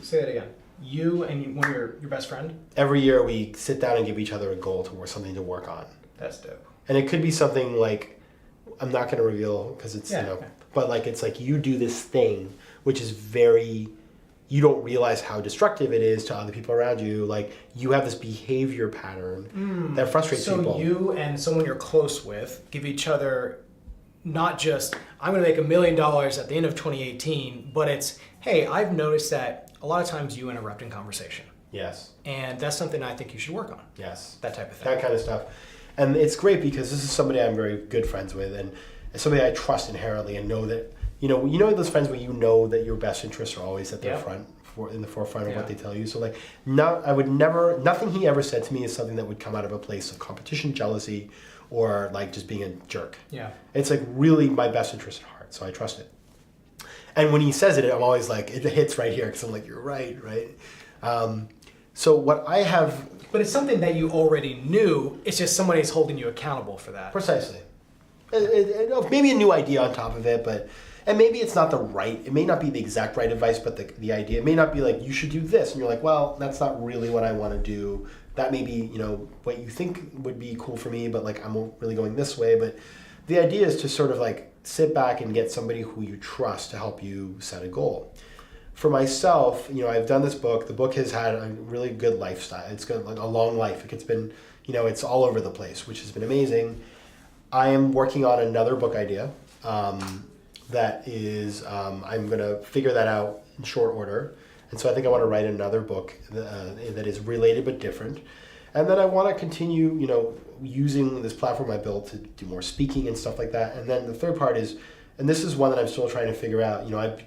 Say that again. You and one of your best friend? Every year we sit down and give each other a goal something to work on. That's dope. And it could be something like, I'm not going to reveal because it's, okay. But like, it's like you do this thing, which is you don't realize how destructive it is to other people around you. Like you have this behavior pattern that frustrates people. So you and someone you're close with give each other not just, I'm going to make $1 million at the end of 2018, but it's, hey, I've noticed that a lot of times you interrupt in conversation. Yes. And that's something I think you should work on. Yes. That type of thing. That kind of stuff. And it's great because this is somebody I'm very good friends with and somebody I trust inherently and know that, those friends where that your best interests are always at the in the forefront of what they tell you. So like, nothing he ever said to me is something that would come out of a place of competition, jealousy, or like just being a jerk. Yeah. It's like really my best interest at heart. So I trust it. And when he says it, I'm always like, it hits right here because I'm like, you're right? So what I have... But it's something that you already knew, it's just somebody's holding you accountable for that. Precisely. Maybe a new idea on top of it, and maybe it's not it may not be the exact right advice, but the idea, it may not be like, you should do this. And you're like, well, that's not really what I want to do. That may be, what you think would be cool for me, but like, I'm really going this way. But the idea is to sort of like sit back and get somebody who you trust to help you set a goal. For myself, I've done this book. The book has had a really good lifestyle. It's got like a long life. It's been, it's all over the place, which has been amazing. I am working on another book idea that is, I'm going to figure that out in short order. And so I think I want to write another book that is related but different. And then I want to continue, using this platform I built to do more speaking and stuff like that. And then the third part is, and this is one that I'm still trying to figure out, I've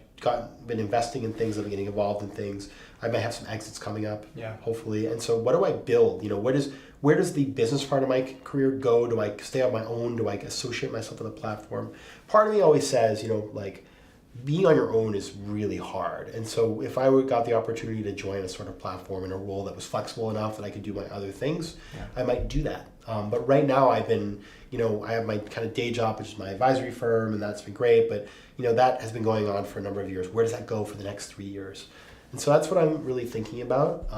been investing in things, I've been getting involved in things. I might have some exits coming up, hopefully. And so what do I build? Where does the business part of my career go? Do I stay on my own? Do I associate myself with a platform? Part of me always says, being on your own is really hard. And so if I got the opportunity to join a sort of platform in a role that was flexible enough that I could do my other things, I might do that. But right now I've been, I have my kind of day job, which is my advisory firm, and that's been great. But, that has been going on for a number of years. Where does that go for the next 3 years? And so that's what I'm really thinking about.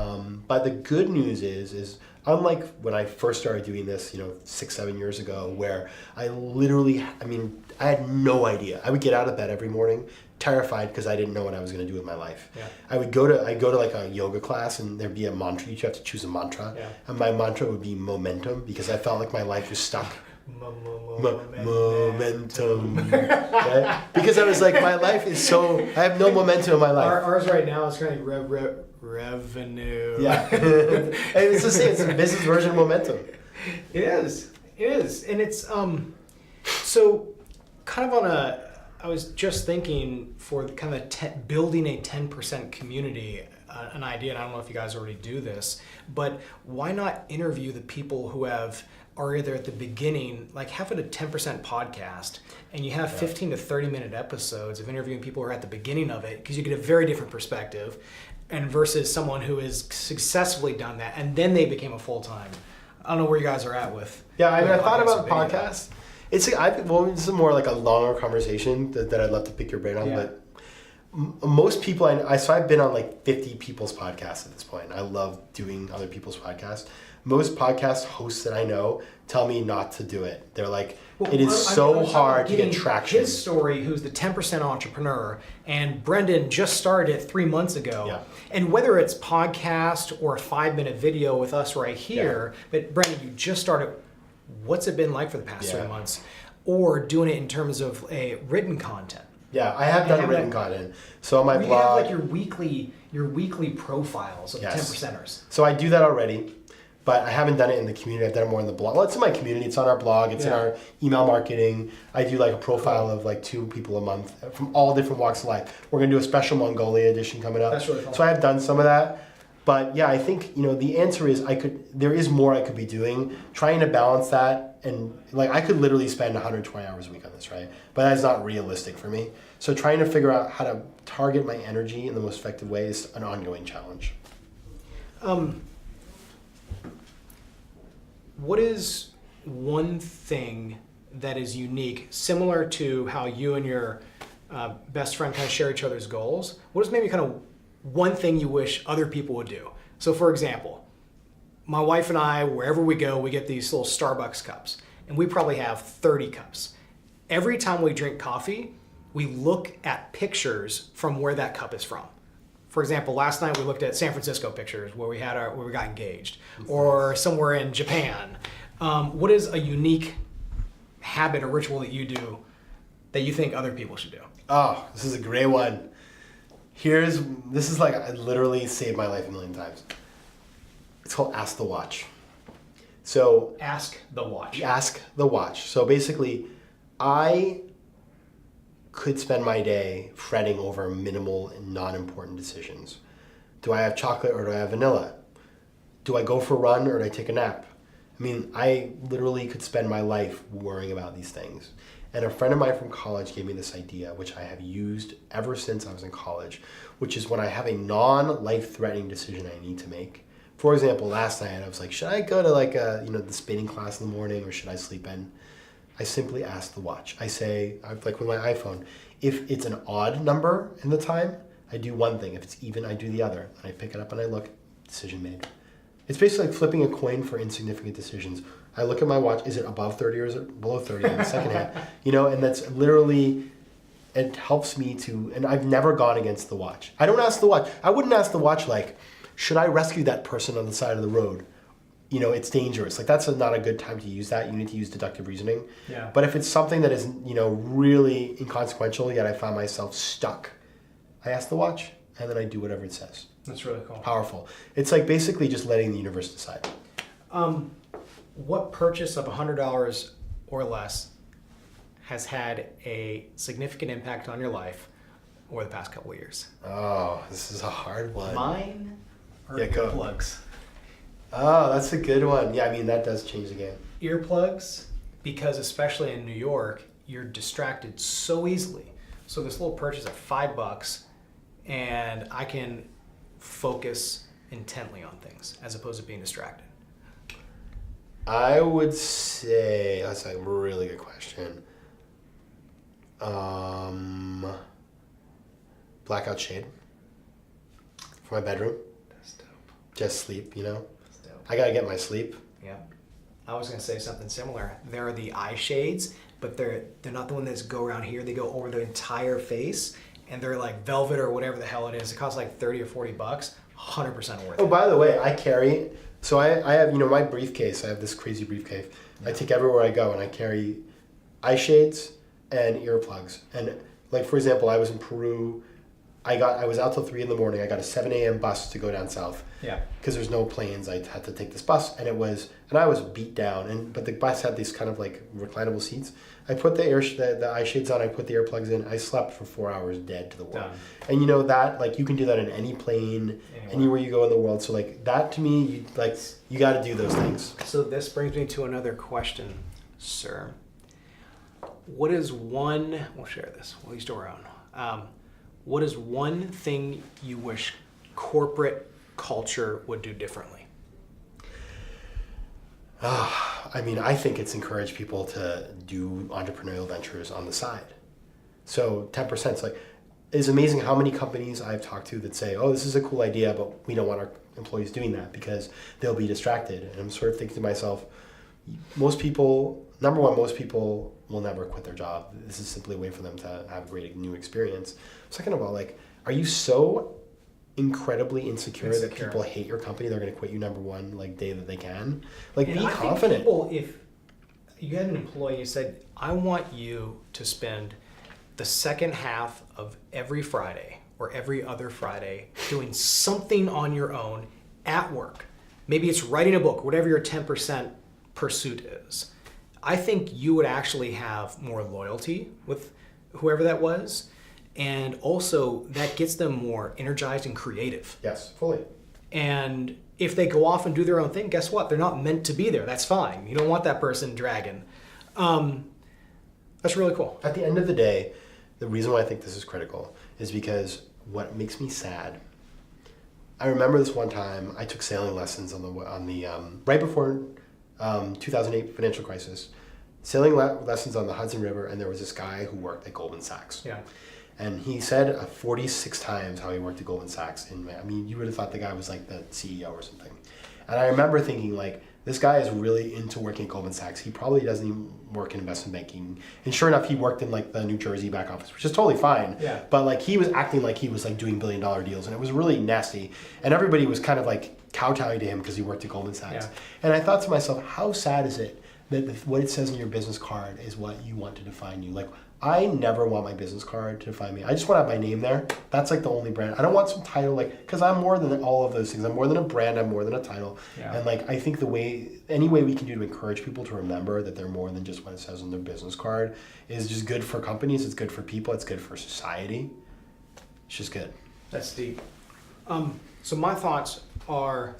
But the good news is unlike when I first started doing this, 6-7 years ago, where I had no idea. I would get out of bed every morning terrified because I didn't know what I was going to do with my life. Yeah. I'd go to like a yoga class and there'd be a mantra. You have to choose a mantra. Yeah. And my mantra would be momentum because I felt like my life was stuck. Momentum. Right? Because I was like, my life is so, I have no momentum in my life. Ours right now is kind of revenue. Yeah. And it's the same, it's a business version of momentum. It is. And it's, so kind of I was just thinking for kind of building a 10% community, an idea, and I don't know if you guys already do this, but why not interview the people who are either at the beginning, like have it a 10% podcast, and you have 15 to 30 minute episodes of interviewing people who are at the beginning of it, because you get a very different perspective, and versus someone who has successfully done that, and then they became a full-time. I don't know where you guys are at with. Yeah, I mean, I thought about podcasts. This is more like a longer conversation that I'd love to pick your brain on, but most people so I've been on like 50 people's podcasts at this point. I love doing other people's podcasts. Most podcast hosts that I know tell me not to do it. They're like, it is so hard to get traction. His story, who's the 10% entrepreneur, and Brendan just started it 3 months ago. Yeah. And whether it's podcast or a 5-minute video with us right here, but Brendan, you just started. What's it been like for the past 3 months? Or doing it in terms of a written content. Yeah, I have done written content. So on my blog, you have like your weekly profiles of 10%ers. So I do that already, but I haven't done it in the community. I've done it more in the blog. Well, it's in my community. It's on our blog. It's in our email marketing. I do like a profile of like 2 people a month from all different walks of life. We're gonna do a special Mongolia edition coming up. That's really fun. So I have done some of that. But yeah, I think, the answer is there is more I could be doing, trying to balance that. And like, I could literally spend 120 hours a week on this, right? But that's not realistic for me. So trying to figure out how to target my energy in the most effective way is an ongoing challenge. What is one thing that is unique, similar to how you and your best friend kind of share each other's goals? What is maybe kind of one thing you wish other people would do? So for example, my wife and I, wherever we go, we get these little Starbucks cups, and we probably have 30 cups. Every time we drink coffee, we look at pictures from where that cup is from. For example, last night we looked at San Francisco pictures where we got engaged, or somewhere in Japan. What is a unique habit or ritual that you do that you think other people should do? Oh, this is a great one. This is like, I literally saved my life a million times. It's called Ask the Watch. So Ask the Watch. Ask the Watch. So basically, I could spend my day fretting over minimal and non-important decisions. Do I have chocolate or do I have vanilla? Do I go for a run or do I take a nap? I mean, I literally could spend my life worrying about these things. And a friend of mine from college gave me this idea, which I have used ever since I was in college, which is when I have a non-life-threatening decision I need to make. For example, last night I was like, should I go to like the spinning class in the morning or should I sleep in? I simply ask the watch. I say, like with my iPhone, if it's an odd number in the time, I do one thing. If it's even, I do the other. And I pick it up and I look, decision made. It's basically like flipping a coin for insignificant decisions. I look at my watch, is it above 30 or is it below 30 in the second hand? And that's literally, it helps me to, and I've never gone against the watch. I don't ask the watch. I wouldn't ask the watch like, should I rescue that person on the side of the road? It's dangerous. Like that's not a good time to use that. You need to use deductive reasoning. Yeah. But if it's something that is, really inconsequential, yet I find myself stuck, I ask the watch and then I do whatever it says. That's really cool. Powerful. It's like basically just letting the universe decide. What purchase of $100 or less has had a significant impact on your life over the past couple of years? Oh, this is a hard one. Mine or go. earplugs? Oh, that's a good one. Yeah, I mean, that does change the game. Earplugs, because especially in New York, you're distracted so easily. So this little purchase of $5, and I can focus intently on things as opposed to being distracted. I would say, that's a really good question. Blackout shade for my bedroom. That's dope. Just sleep, That's dope. I gotta get my sleep. Yeah. I was gonna say something similar. There are the eye shades, but they're not the one that go around here. They go over the entire face, and they're like velvet or whatever the hell it is. It costs like $30 or $40. 100% worth Oh, it. by the way, I have, my briefcase. I have this crazy briefcase. I take everywhere I go, and I carry eye shades and earplugs. And like, for example, I was in Peru. I was out till 3 in the morning. I got a 7 a.m. bus to go down south. Yeah. Because there's no planes. I had to take this bus, and I was beat down. But the bus had these kind of like reclinable seats. I put the eye shades on. I put the earplugs in. I slept for 4 hours dead to the world. Done. And that, like, you can do that in any plane, anywhere you go in the world. So like that to me, you got to do those things. So this brings me to another question, sir. What is one? We'll share this. We'll each do our own. What is one thing you wish corporate culture would do differently? I think it's encouraged people to do entrepreneurial ventures on the side. So 10%, it's amazing how many companies I've talked to that say, oh, this is a cool idea, but we don't want our employees doing that because they'll be distracted. And I'm sort of thinking to myself, most people will never quit their job. This is simply a way for them to have a great new experience. Second of all, are you so incredibly insecure that people hate your company, they're going to quit you number one, day that they can? Be confident. If you had an employee, you said, I want you to spend the second half of every Friday or every other Friday doing something on your own at work. Maybe it's writing a book, whatever your 10% pursuit is. I think you would actually have more loyalty with whoever that was. And also that gets them more energized and creative. Yes, fully. And if they go off and do their own thing, guess what? They're not meant to be there. That's fine. You don't want that person dragging. That's really cool. At the end of the day, the reason why I think this is critical is because what makes me sad, I remember this one time I took sailing lessons on the right before 2008 financial crisis, sailing lessons on the Hudson River, and there was this guy who worked at Goldman Sachs. Yeah. And he said 46 times how he worked at Goldman Sachs. You would have thought the guy was like the CEO or something. And I remember thinking, this guy is really into working at Goldman Sachs. He probably doesn't even work in investment banking. And sure enough, he worked in the New Jersey back office, which is totally fine. Yeah. But he was acting like he was doing $1 billion deals, and it was really nasty. And everybody was kind of kowtowing to him because he worked at Goldman Sachs. Yeah. And I thought to myself, how sad is it that what it says in your business card is what you want to define you? I never want my business card to define me. I just want to have my name there. That's the only brand. I don't want some title, because I'm more than all of those things. I'm more than a brand. I'm more than a title. Yeah. And I think any way we can do to encourage people to remember that they're more than just what it says on their business card is just good for companies. It's good for people. It's good for society. It's just good. That's deep. So my thoughts are,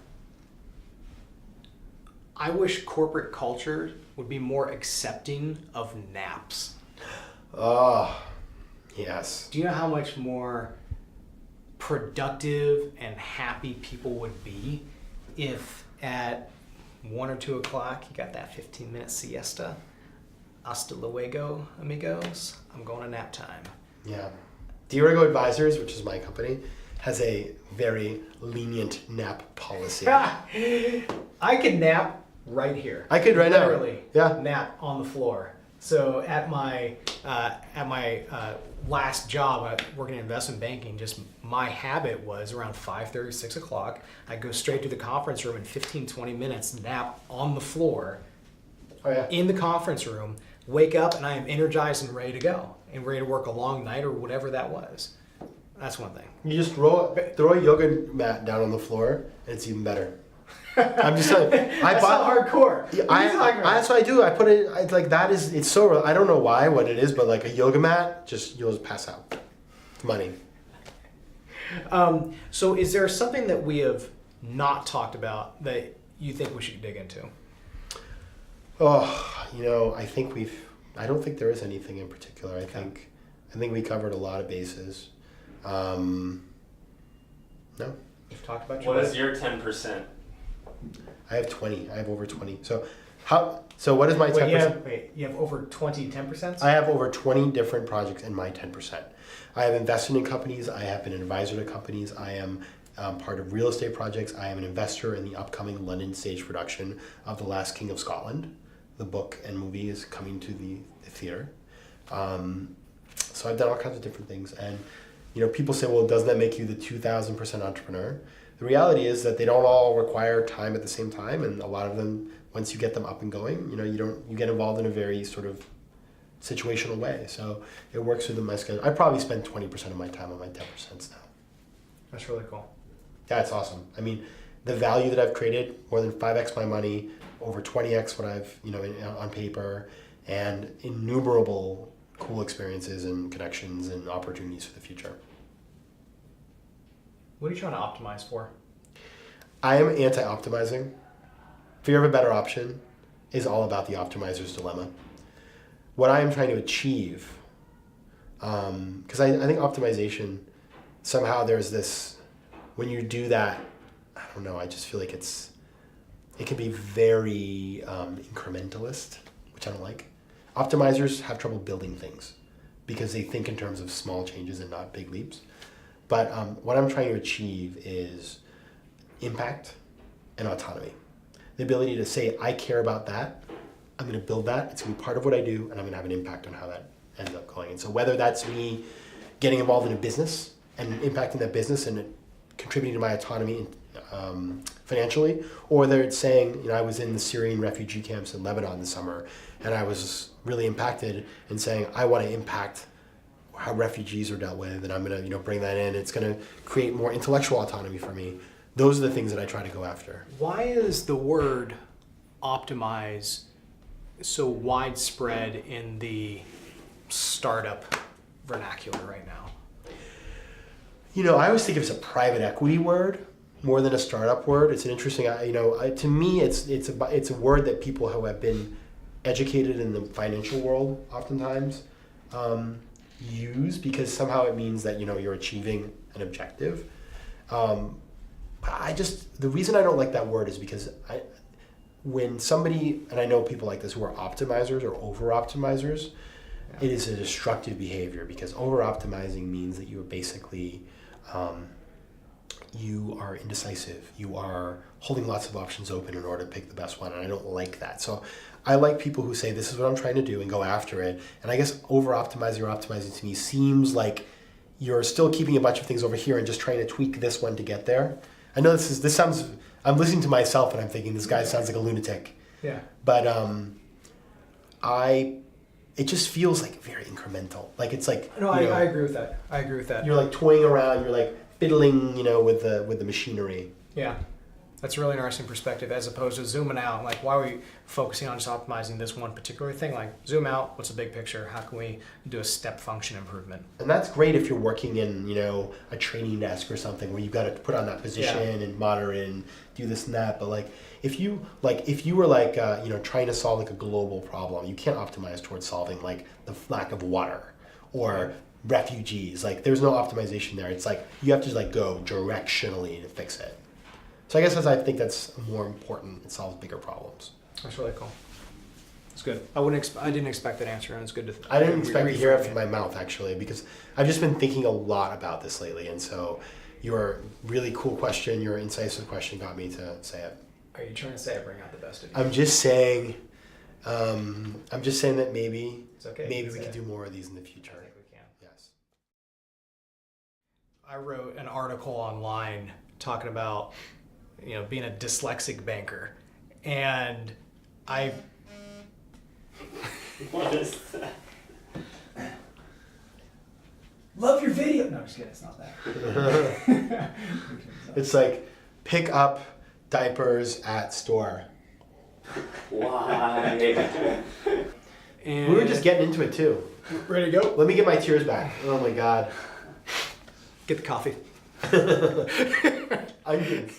I wish corporate culture would be more accepting of naps. Oh, yes. Do you know how much more productive and happy people would be if at 1 or 2 o'clock you got that 15-minute siesta? Hasta luego, amigos. I'm going to nap time. Yeah. Diego Advisors, which is my company, has a very lenient nap policy. I could nap right here. I could right now. Literally nap on the floor. So at my last job, working in investment banking, just my habit was around 5:30, 6 o'clock, I'd go straight to the conference room in 15, 20 minutes, nap on the floor in the conference room, wake up, and I am energized and ready to go and ready to work a long night or whatever that was. That's one thing. You just throw a yoga mat down on the floor, and it's even better. I'm just telling you. That's not hardcore. That's what I do. I put it it's so, I don't know what it is, but a yoga mat, you'll just pass out. Money. So is there something that we have not talked about that you think we should dig into? Oh, I don't think there is anything in particular. I think we covered a lot of bases. No. We've talked about What is your 10%? I have 20. I have over 20. So what is my 10%? You have over 20 10%? I have over 20 different projects in my 10%. I have invested in companies. I have been an advisor to companies. I am part of real estate projects. I am an investor in the upcoming London stage production of The Last King of Scotland. The book and movie is coming to the theater. So I've done all kinds of different things. And people say, well, doesn't that make you the 2,000% entrepreneur? the reality is that they don't all require time at the same time, and a lot of them, once you get them up and going, you get involved in a very sort of situational way. So it works within my schedule. I probably spend 20% of my time on my 10% now. That's really cool. That's awesome. I mean, the value that I've created, more than 5x my money, over 20x what I've, on paper, and innumerable cool experiences and connections and opportunities for the future. What are you trying to optimize for? I am anti-optimizing. Fear of a better option is all about the optimizer's dilemma. What I am trying to achieve, because I think optimization, somehow there's this, when you do that, I don't know, I just feel like it can be very incrementalist, which I don't like. Optimizers have trouble building things because they think in terms of small changes and not big leaps. But what I'm trying to achieve is impact and autonomy. The ability to say, I care about that, I'm going to build that, it's going to be part of what I do, and I'm going to have an impact on how that ends up going. And so whether that's me getting involved in a business and impacting that business and contributing to my autonomy financially, or whether it's saying, I was in the Syrian refugee camps in Lebanon this summer, and I was really impacted and saying, I want to impact how refugees are dealt with, and I'm going to bring that in. It's going to create more intellectual autonomy for me. Those are the things that I try to go after. Why is the word optimize so widespread in the startup vernacular right now? I always think of it as a private equity word more than a startup word. It's an interesting, to me, it's a word that people who have been educated in the financial world oftentimes use, because somehow it means that you're achieving an objective. The reason I don't like that word is because when somebody, and I know people like this who are optimizers or over-optimizers, it is a destructive behavior, because over-optimizing means that you are basically, you are indecisive. You are holding lots of options open in order to pick the best one, and I don't like that. So I like people who say, this is what I'm trying to do, and go after it. And I guess over-optimizing or optimizing to me seems like you're still keeping a bunch of things over here and just trying to tweak this one to get there. I know this sounds, I'm listening to myself and I'm thinking this guy sounds like a lunatic. Yeah. But it just feels like very incremental. Like it's like, No, I agree with that. I agree with that. You're like toying around, you're like fiddling, with the machinery. Yeah. That's a really interesting perspective, as opposed to zooming out. Like, why are we focusing on just optimizing this one particular thing? Like, zoom out, what's the big picture? How can we do a step function improvement? And that's great if you're working in, a training desk or something where you've got to put on that position and monitor it and do this and that. But if you were trying to solve like a global problem, you can't optimize towards solving like the lack of water or refugees. Like, there's no optimization there. It's like you have to like go directionally to fix it. So I guess I think that's more important. It solves bigger problems. That's really cool. It's good. I didn't expect that answer, and it's good to. I didn't expect to hear it from my mouth, actually, because I've just been thinking a lot about this lately, and so your really cool question, your incisive question, got me to say it. Are you trying to say I bring out the best of you? I'm just saying that maybe It's okay. Maybe we could do more of these in the future. I think we can. Yes. I wrote an article online talking about being a dyslexic banker, and What is that? love your video. No, just kidding. It's not that. It's like pick up diapers at store. Why? And We were just getting into it too. ready to go. Let me get my tears back. Oh my god. Get the coffee. Onions.